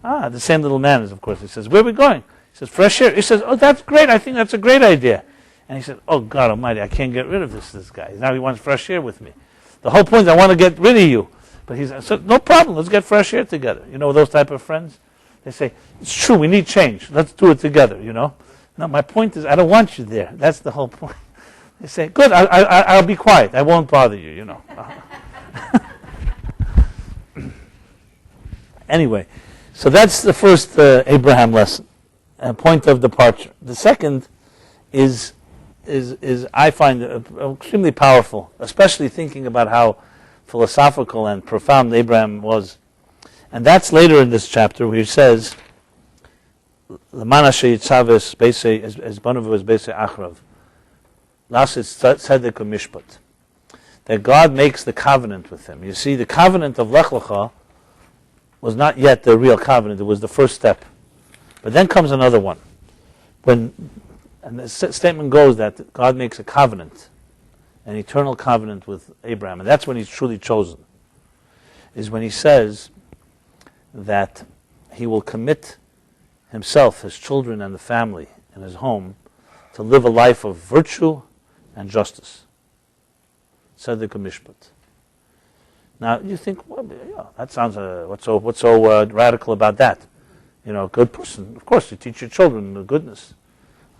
The same little man is, of course. He says, where are we going? He says, fresh air. He says, oh, that's great. I think that's a great idea. And he said, oh, God Almighty, I can't get rid of this guy. Now he wants fresh air with me. The whole point is I want to get rid of you. But he said, no problem. Let's get fresh air together. Those type of friends? They say, it's true. We need change. Let's do it together, No, my point is I don't want you there. That's the whole point. They say, good, I'll be quiet. I won't bother you, Anyway, so that's the first Abraham lesson, point of departure. The second is I find extremely powerful, especially thinking about how philosophical and profound Abraham was. And that's later in this chapter where he says, L'mana she'yitzaves beisei es banavu es beisei achrav. Lasit tzedek u'mishpat. that God makes the covenant with him. You see, the covenant of Lech Lecha was not yet the real covenant. It was the first step. But then comes another one. And the statement goes that God makes a covenant, an eternal covenant with Abraham. And that's when he's truly chosen, is when he says that he will commit himself, his children, and the family, and his home to live a life of virtue and justice. Tzedek u'mishpat. Now you think, well, yeah, that sounds what's so radical about that? You know, a good person. Of course, you teach your children the goodness.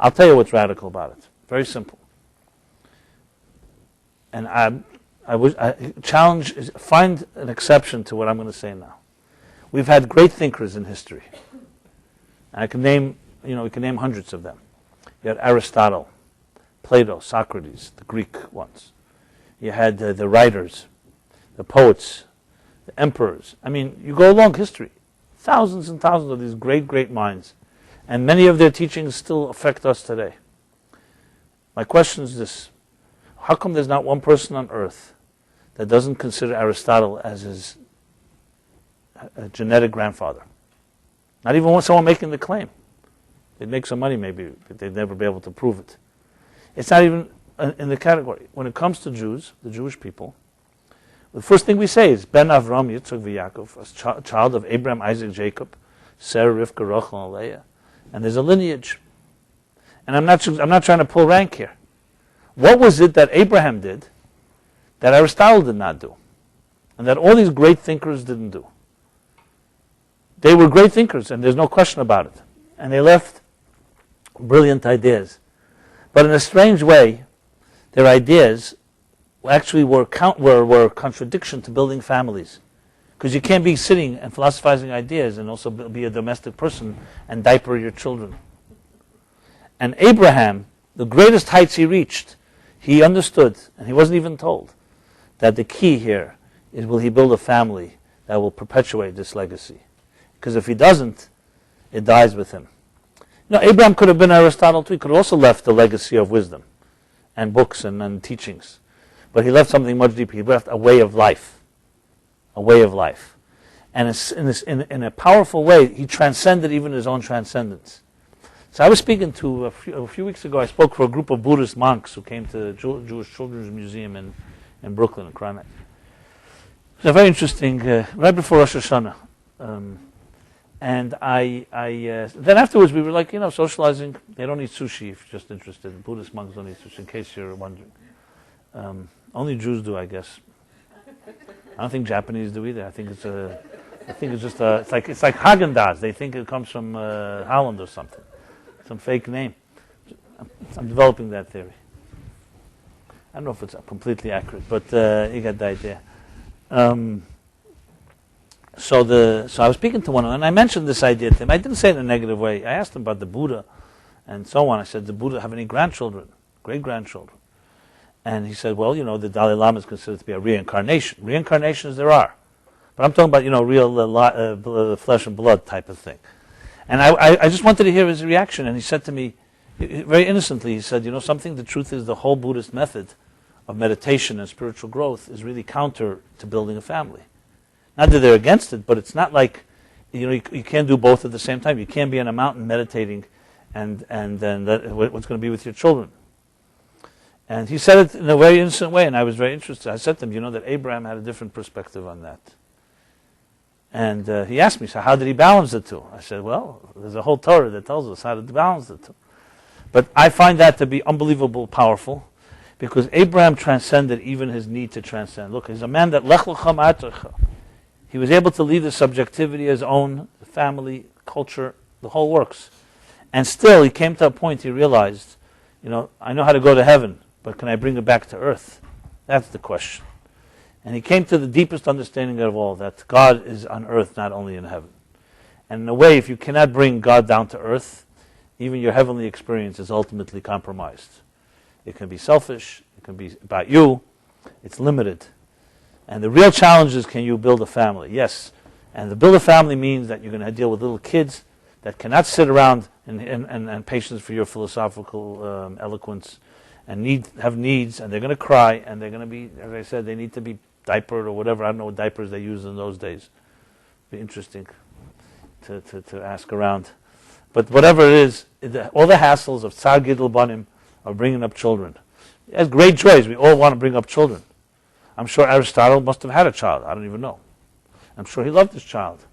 I'll tell you what's radical about it. Very simple. And I challenge, find an exception to what I'm going to say now. We've had great thinkers in history. And I can name, we can name hundreds of them. You had Aristotle, Plato, Socrates, the Greek ones. You had the writers, the poets, the emperors. I mean, you go along history. Thousands and thousands of these great, great minds. And many of their teachings still affect us today. My question is this. How come there's not one person on earth that doesn't consider Aristotle as his genetic grandfather? Not even someone making the claim. They'd make some money maybe, but they'd never be able to prove it. It's not even in the category. When it comes to Jews, the Jewish people, the first thing we say is Ben Avram, Yitzchak, v'Yaakov, a child of Abraham, Isaac, Jacob, Sarah, Rivka, Rachel, and Leah. And there's a lineage. And I'm not trying to pull rank here. What was it that Abraham did that Aristotle did not do? And that all these great thinkers didn't do? They were great thinkers, and there's no question about it. And they left brilliant ideas. But in a strange way, their ideas actually were contradiction to building families. Because you can't be sitting and philosophizing ideas and also be a domestic person and diaper your children. And Abraham, the greatest heights he reached, he understood, and he wasn't even told, that the key here is, will he build a family that will perpetuate this legacy? Because if he doesn't, it dies with him. Abraham could have been Aristotle too. He could have also left a legacy of wisdom and books and teachings. But he left something much deeper. He left a way of life. A way of life. And in a powerful way, he transcended even his own transcendence. So I was speaking to, a few weeks ago, I spoke for a group of Buddhist monks who came to the Jewish Children's Museum in Brooklyn, in Crown. It was very interesting, right before Rosh Hashanah. And then afterwards we were like, socializing. They don't eat sushi if you're just interested. Buddhist monks don't eat sushi, in case you're wondering. Only Jews do, I guess. I don't think Japanese do either. I think it's like Haagen-Dazs. They think it comes from Holland or something, some fake name. I'm developing that theory. I don't know if it's completely accurate, but you get the idea. So I was speaking to one of them, and I mentioned this idea to him. I didn't say it in a negative way. I asked him about the Buddha and so on. I said, did the Buddha have any grandchildren, great-grandchildren? And he said, well, the Dalai Lama is considered to be a reincarnation. Reincarnations there are. But I'm talking about, real flesh and blood type of thing. And I just wanted to hear his reaction. And he said to me, very innocently, he said, something, the truth is the whole Buddhist method of meditation and spiritual growth is really counter to building a family. Not that they're against it, but it's not like, you can't do both at the same time. You can't be on a mountain meditating and then what's going to be with your children. And he said it in a very innocent way, and I was very interested. I said to him, that Abraham had a different perspective on that. And he asked me, so how did he balance the two? I said, well, there's a whole Torah that tells us how to balance the two. But I find that to be unbelievably powerful, because Abraham transcended even his need to transcend. Look, he's a man that Lech Lecha ma'atecha. He was able to leave the subjectivity, his own, the family, culture, the whole works. And still, he came to a point he realized, I know how to go to heaven, but can I bring it back to earth? That's the question. And he came to the deepest understanding of all, that God is on earth, not only in heaven. And in a way, if you cannot bring God down to earth, even your heavenly experience is ultimately compromised. It can be selfish, it can be about you, it's limited. And the real challenge is, can you build a family? Yes. And to build a family means that you're going to deal with little kids that cannot sit around and patience for your philosophical eloquence and have needs, and they're going to cry, and they're going to be, as I said, they need to be diapered or whatever. I don't know what diapers they used in those days. Be interesting to ask around. But whatever it is, all the hassles of Tsar Gidl Banim, of bringing up children. It's great joys. We all want to bring up children. I'm sure Aristotle must have had a child. I don't even know. I'm sure he loved his child.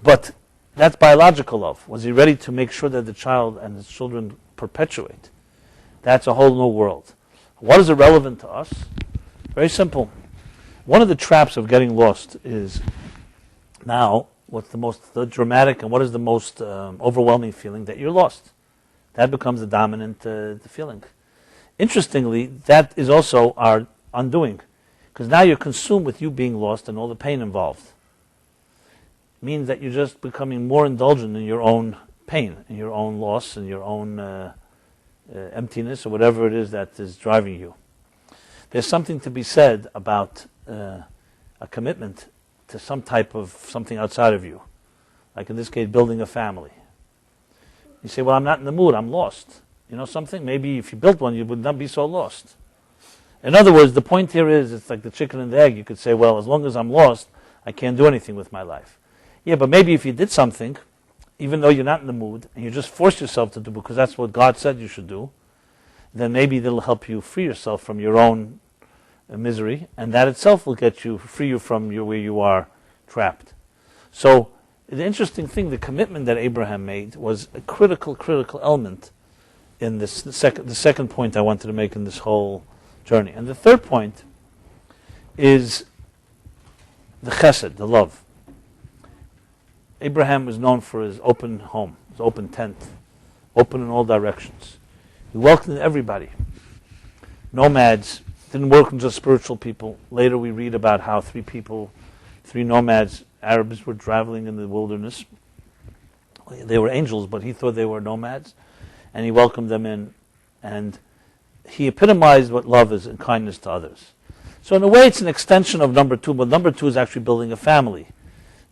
But that's biological love. Was he ready to make sure that the child and his children perpetuate? That's a whole new world. What is irrelevant to us? Very simple. One of the traps of getting lost is now what's the dramatic and what is the most overwhelming feeling? That you're lost. That becomes the dominant feeling. Interestingly, that is also our undoing, because now you're consumed with you being lost and all the pain involved. It means that you're just becoming more indulgent in your own pain, in your own loss, in your own emptiness, or whatever it is that is driving you. There's something to be said about a commitment to some type of something outside of you, like in this case, building a family. You say, well, I'm not in the mood, I'm lost. You know something? Maybe if you built one, you would not be so lost. In other words, the point here is, it's like the chicken and the egg. You could say, well, as long as I'm lost, I can't do anything with my life. Yeah, but maybe if you did something, even though you're not in the mood, and you just force yourself to do because that's what God said you should do, then maybe that'll help you free yourself from your own misery, and that itself will free you from where you are trapped. So the interesting thing, the commitment that Abraham made was a critical element in the second point I wanted to make in this whole journey. And the third point is the chesed, the love. Abraham was known for his open home, his open tent, open in all directions. He welcomed everybody. Nomads, didn't work with just spiritual people. Later we read about how three nomads, Arabs, were traveling in the wilderness. They were angels, but he thought they were nomads. And he welcomed them in, and he epitomized what love is and kindness to others. So in a way it's an extension of number 2, but number 2 is actually building a family.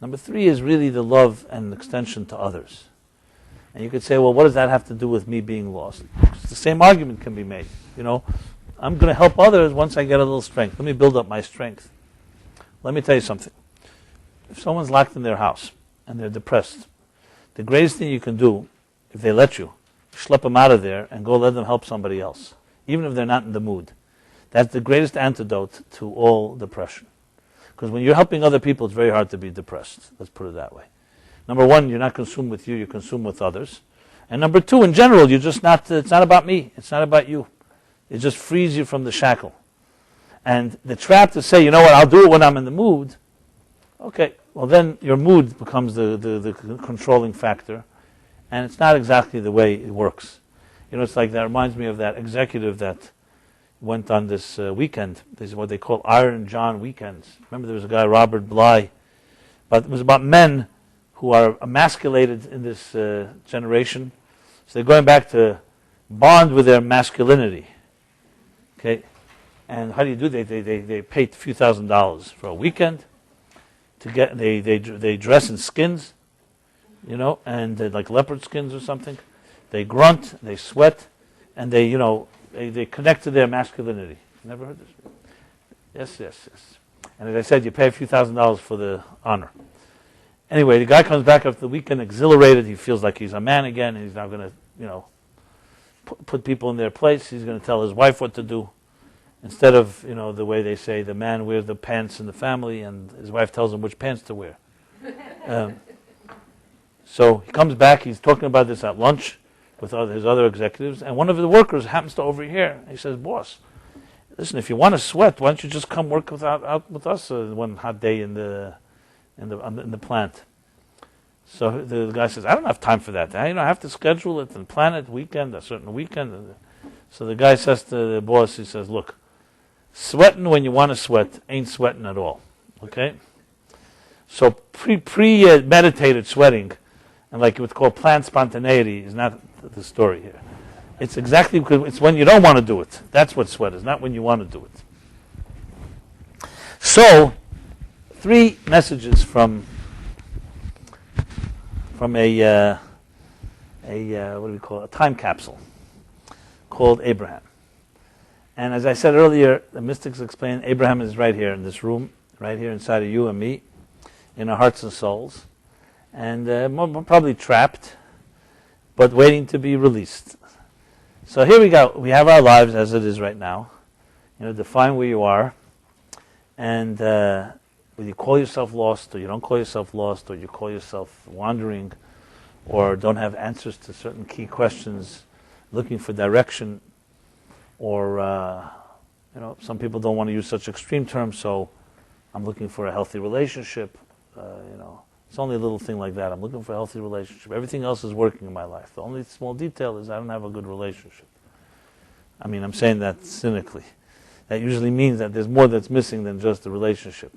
Number 3 is really the love and extension to others. And you could say, well, what does that have to do with me being lost? The same argument can be made. You know, I'm going to help others once I get a little strength. Let me build up my strength. Let me tell you something. If someone's locked in their house and they're depressed, the greatest thing you can do, if they let you, schlep them out of there and go let them help somebody else, even if they're not in the mood. That's the greatest antidote to all depression. Because when you're helping other people, it's very hard to be depressed. Let's put it that way. Number 1, you're not consumed with you, you're consumed with others. And number 2, in general, you're just not, it's not about me, it's not about you. It just frees you from the shackle. And the trap to say, you know what, I'll do it when I'm in the mood, okay, well then your mood becomes the controlling factor. And it's not exactly the way it works. You know, it's like, that reminds me of that executive that went on this weekend. This is what they call Iron John weekends. Remember there was a guy, Robert Bly, but it was about men who are emasculated in this generation. So they're going back to bond with their masculinity. Okay? And how do you do that? They pay a few $1,000s for a weekend to get, they dress in skins, you know, and like leopard skins or something. They grunt, they sweat, and they connect to their masculinity. Never heard this? Yes. And as I said, you pay a few $1,000s for the honor. Anyway, the guy comes back after the weekend exhilarated. He feels like he's a man again, and he's now going to, put people in their place. He's going to tell his wife what to do. Instead of, the way they say the man wears the pants in the family, and his wife tells him which pants to wear. So he comes back, he's talking about this at lunch with his other executives, and one of the workers happens to overhear. He says, boss, listen, if you want to sweat, why don't you just come work out with us one hot day in the plant? So the guy says, I don't have time for that. I have to schedule it and plan it a certain weekend. So the guy says to the boss, he says, look, sweating when you want to sweat ain't sweating at all. Okay? So premeditated sweating, and like what's called planned spontaneity, is not the story here. It's exactly because it's when you don't want to do it. That's what sweat is, not when you want to do it. So, 3 messages from a what do we call it? A time capsule called Abraham. And as I said earlier, the mystics explain Abraham is right here in this room, right here inside of you and me, in our hearts and souls, and probably trapped, but waiting to be released. So here we go. We have our lives as it is right now. Define where you are, and whether you call yourself lost or you don't call yourself lost, or you call yourself wandering, or don't have answers to certain key questions, looking for direction, or some people don't want to use such extreme terms, so I'm looking for a healthy relationship. It's only a little thing like that. I'm looking for a healthy relationship. Everything else is working in my life. The only small detail is I don't have a good relationship. I mean, I'm saying that cynically. That usually means that there's more that's missing than just the relationship.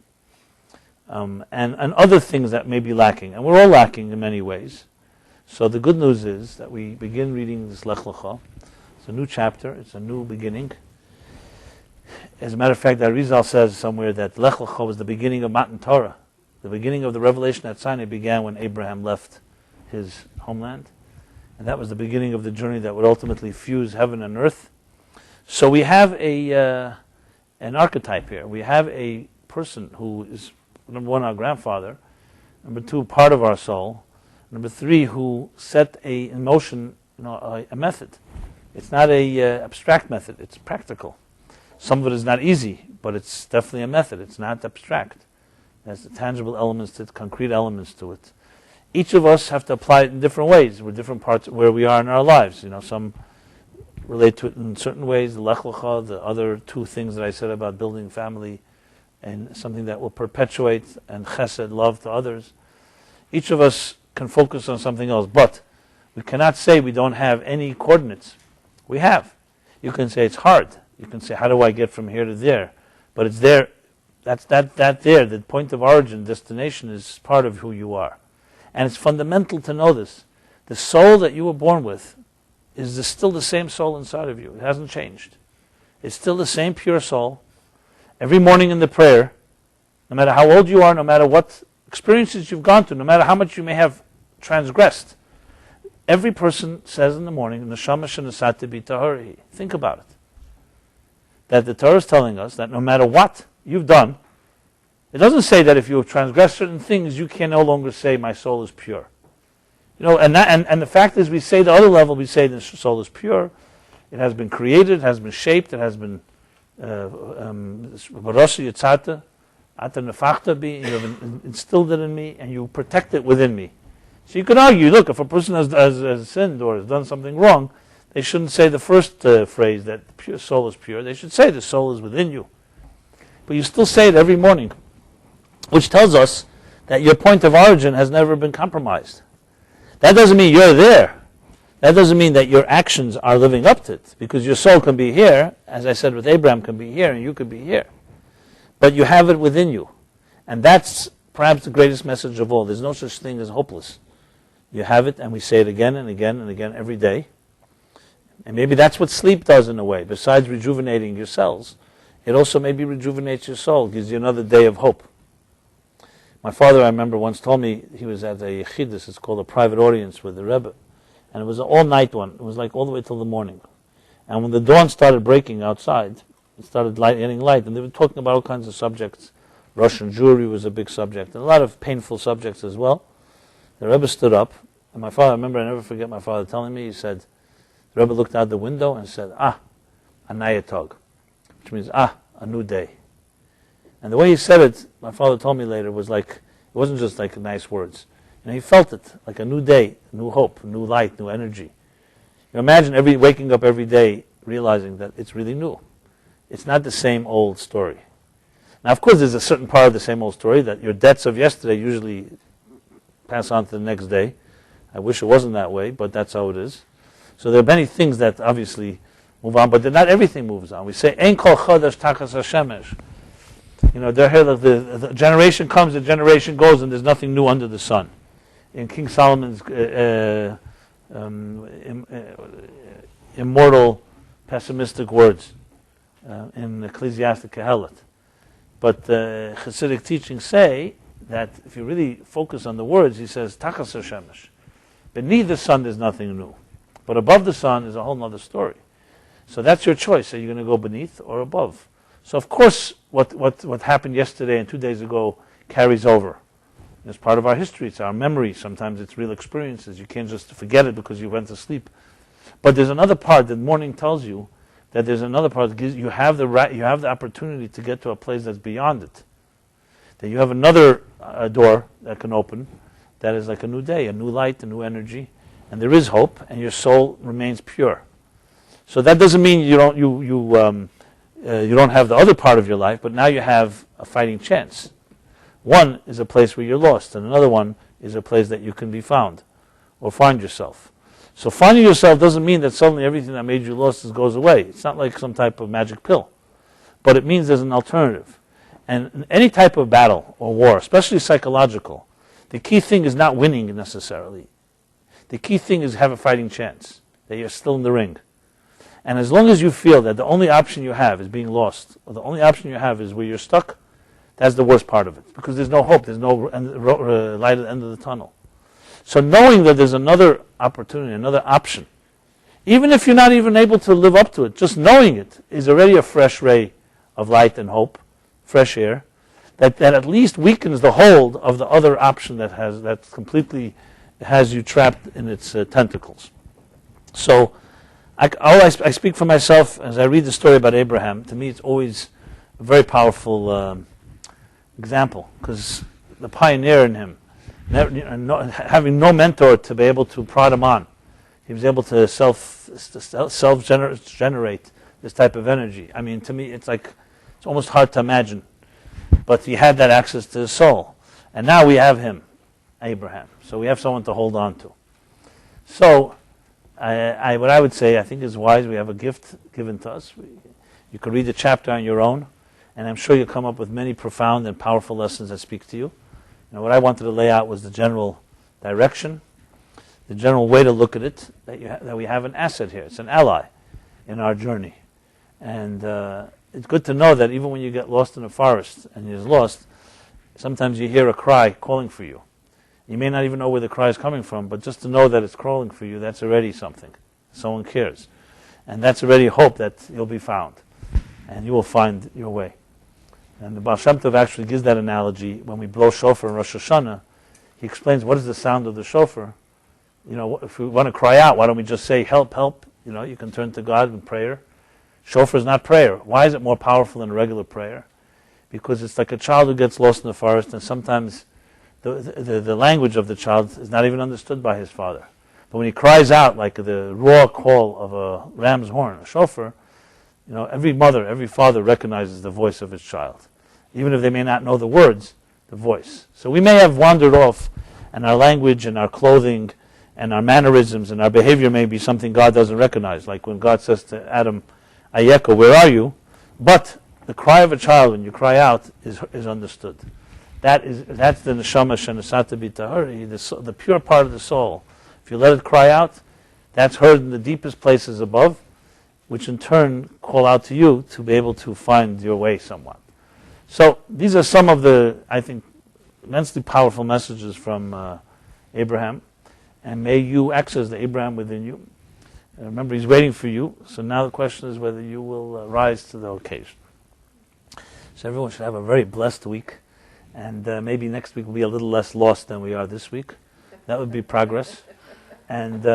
And other things that may be lacking. And we're all lacking in many ways. So the good news is that we begin reading this Lech Lecha. It's a new chapter. It's a new beginning. As a matter of fact, Arizal says somewhere that Lech Lecha was the beginning of Matan Torah. The beginning of the revelation at Sinai began when Abraham left his homeland. And that was the beginning of the journey that would ultimately fuse heaven and earth. So we have an archetype here. We have a person who is, number one, our grandfather. Number two, part of our soul. Number three, who set in motion a method. It's not a abstract method. It's practical. Some of it is not easy, but it's definitely a method. It's not abstract. There's tangible elements to it, concrete elements to it. Each of us have to apply it in different ways. We're different parts of where we are in our lives. Some relate to it in certain ways. The Lech Lecha, the other two things that I said about building family, and something that will perpetuate, and chesed, love to others. Each of us can focus on something else, but we cannot say we don't have any coordinates. We have. You can say it's hard. You can say, how do I get from here to there? But it's there. That's that there. The point of origin, destination, is part of who you are. And it's fundamental to know this. The soul that you were born with is still the same soul inside of you. It hasn't changed. It's still the same pure soul. Every morning in the prayer, no matter how old you are, no matter what experiences you've gone through, no matter how much you may have transgressed, every person says in the morning, Neshama shenasati b'tahari. Think about it. That the Torah is telling us that no matter what you've done, it doesn't say that if you have transgressed certain things, you can no longer say, my soul is pure. And the fact is, we say the other level, we say the soul is pure. It has been created, it has been shaped, it has been you have instilled it in me, and you protect it within me. So you can argue, look, if a person has sinned or has done something wrong, they shouldn't say the first phrase, that the pure soul is pure. They should say the soul is within you. But you still say it every morning, which tells us that your point of origin has never been compromised. That doesn't mean you're there. That doesn't mean that your actions are living up to it, because your soul can be here, as I said with Abraham, can be here, and you could be here. But you have it within you. And that's perhaps the greatest message of all. There's no such thing as hopeless. You have it, and we say it again and again and again every day. And maybe that's what sleep does in a way. Besides rejuvenating your cells, it also maybe rejuvenates your soul, gives you another day of hope. My father, I remember, once told me he was at a yechidus, it's called a private audience with the Rebbe, and it was an all-night one. It was like all the way till the morning. And when the dawn started breaking outside, it started getting light, and they were talking about all kinds of subjects. Russian Jewry was a big subject, and a lot of painful subjects as well. The Rebbe stood up, and my father, I remember, I never forget my father telling me, he said, the Rebbe looked out the window and said, a nayatog, which means, a new day. And the way he said it, my father told me later, was like, it wasn't just like nice words. He felt it, like a new day, new hope, new light, new energy. Imagine waking up every day realizing that it's really new. It's not the same old story. Now, of course, there's a certain part of the same old story that your debts of yesterday usually pass on to the next day. I wish it wasn't that way, but that's how it is. So there are many things that obviously move on, but not everything moves on. We say, Ein kol chodesh tachas hashemesh. The generation comes, the generation goes, and there's nothing new under the sun. In King Solomon's immortal, pessimistic words in Ecclesiastic Kehelet. But Hasidic teachings say that if you really focus on the words, he says, Tachas hashemesh. Beneath the sun, there's nothing new. But above the sun is a whole other story. So that's your choice. Are you going to go beneath or above? So of course, what happened yesterday and 2 days ago carries over. It's part of our history. It's our memory. Sometimes it's real experiences. You can't just forget it because you went to sleep. But there's another part that morning tells you that there's another part that gives you have the right, you have the opportunity to get to a place that's beyond it. That you have another door that can open, that is like a new day, a new light, a new energy, and there is hope, and your soul remains pure. So that doesn't mean you don't have the other part of your life, but now you have a fighting chance. One is a place where you're lost, and another one is a place that you can be found or find yourself. So finding yourself doesn't mean that suddenly everything that made you lost goes away. It's not like some type of magic pill, but it means there's an alternative. And in any type of battle or war, especially psychological, the key thing is not winning necessarily. The key thing is have a fighting chance, that you're still in the ring. And as long as you feel that the only option you have is being lost, or the only option you have is where you're stuck, that's the worst part of it. Because there's no hope, there's no light at the end of the tunnel. So knowing that there's another opportunity, another option, even if you're not even able to live up to it, just knowing it is already a fresh ray of light and hope, fresh air, that at least weakens the hold of the other option that completely has you trapped in its tentacles. So I speak for myself as I read the story about Abraham. To me, it's always a very powerful example, because the pioneer in him, having no mentor to be able to prod him on, he was able to self-generate this type of energy. I mean, to me, it's almost hard to imagine, but he had that access to his soul, and now we have him, Abraham. So we have someone to hold on to. So what I would say, I think is wise. We have a gift given to us. You can read the chapter on your own, and I'm sure you'll come up with many profound and powerful lessons that speak to you. Now, what I wanted to lay out was the general direction, the general way to look at it, that we have an asset here. It's an ally in our journey. And it's good to know that even when you get lost in a forest and you're lost, sometimes you hear a cry calling for you. You may not even know where the cry is coming from, but just to know that it's calling for you, that's already something. Someone cares. And that's already hope that you'll be found. And you will find your way. And the Baal Shem Tov actually gives that analogy when we blow shofar in Rosh Hashanah. He explains what is the sound of the shofar. You know, if we want to cry out, why don't we just say, help, help? You know, you can turn to God in prayer. Shofar is not prayer. Why is it more powerful than a regular prayer? Because it's like a child who gets lost in the forest, and sometimes the language of the child is not even understood by his father. But when he cries out like the raw call of a ram's horn, a shofar, you know, every mother, every father recognizes the voice of his child. Even if they may not know the words, the voice. So we may have wandered off, and our language and our clothing and our mannerisms and our behavior may be something God doesn't recognize. Like when God says to Adam, Ayeka, where are you? But the cry of a child when you cry out is understood. That's the neshama shenasata b'tahari, the pure part of the soul. If you let it cry out, that's heard in the deepest places above, which in turn call out to you to be able to find your way somewhat. So these are some of the, I think, immensely powerful messages from Abraham, and may you access the Abraham within you. Remember, he's waiting for you, so now the question is whether you will rise to the occasion. So everyone should have a very blessed week, and maybe next week we'll be a little less lost than we are this week. That would be progress. And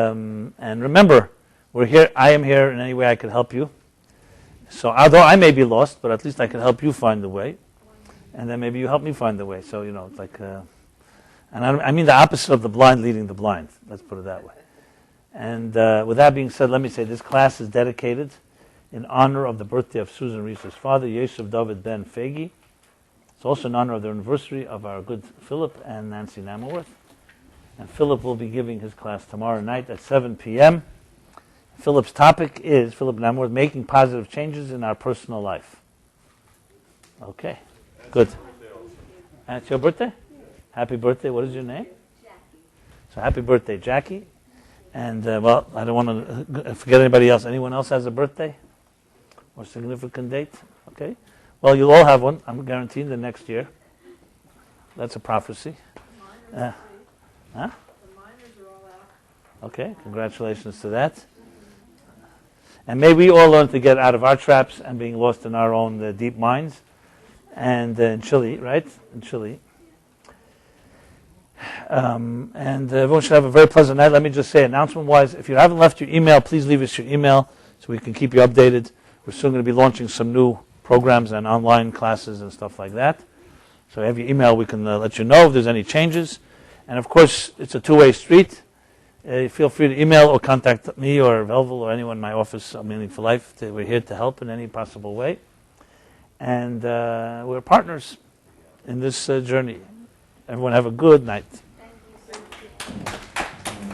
remember, we're here. I am here in any way I could help you. So although I may be lost, but at least I can help you find the way, and then maybe you help me find the way. So it's like, and I mean the opposite of the blind leading the blind. Let's put it that way. And with that being said, let me say this class is dedicated in honor of the birthday of Susan Reese's father, Yeshiv David Ben Fegi. It's also in honor of the anniversary of our good Philip and Nancy Nammerworth. And Philip will be giving his class tomorrow night at 7 p.m. Philip's topic is, Philip Nammerworth, making positive changes in our personal life. Okay, good. And it's your birthday? Happy birthday. What is your name? Jackie. So happy birthday, Jackie. And, well, I don't want to forget anybody else. Anyone else has a birthday or significant date? Okay. Well, you'll all have one. I'm guaranteeing the next year. That's a prophecy. Huh? The minors are all out. Okay, congratulations to that. And may we all learn to get out of our traps and being lost in our own deep minds. And in Chile, right? In Chile. And everyone should have a very pleasant night. Let me just say, announcement-wise, if you haven't left your email, please leave us your email so we can keep you updated. We're soon going to be launching some new programs and online classes and stuff like that. So if you have your email, we can let you know if there's any changes. And of course, it's a two-way street. Feel free to email or contact me or Velvel or anyone in my office, Meaning for Life. We're here to help in any possible way. And we're partners in this journey. Everyone have a good night.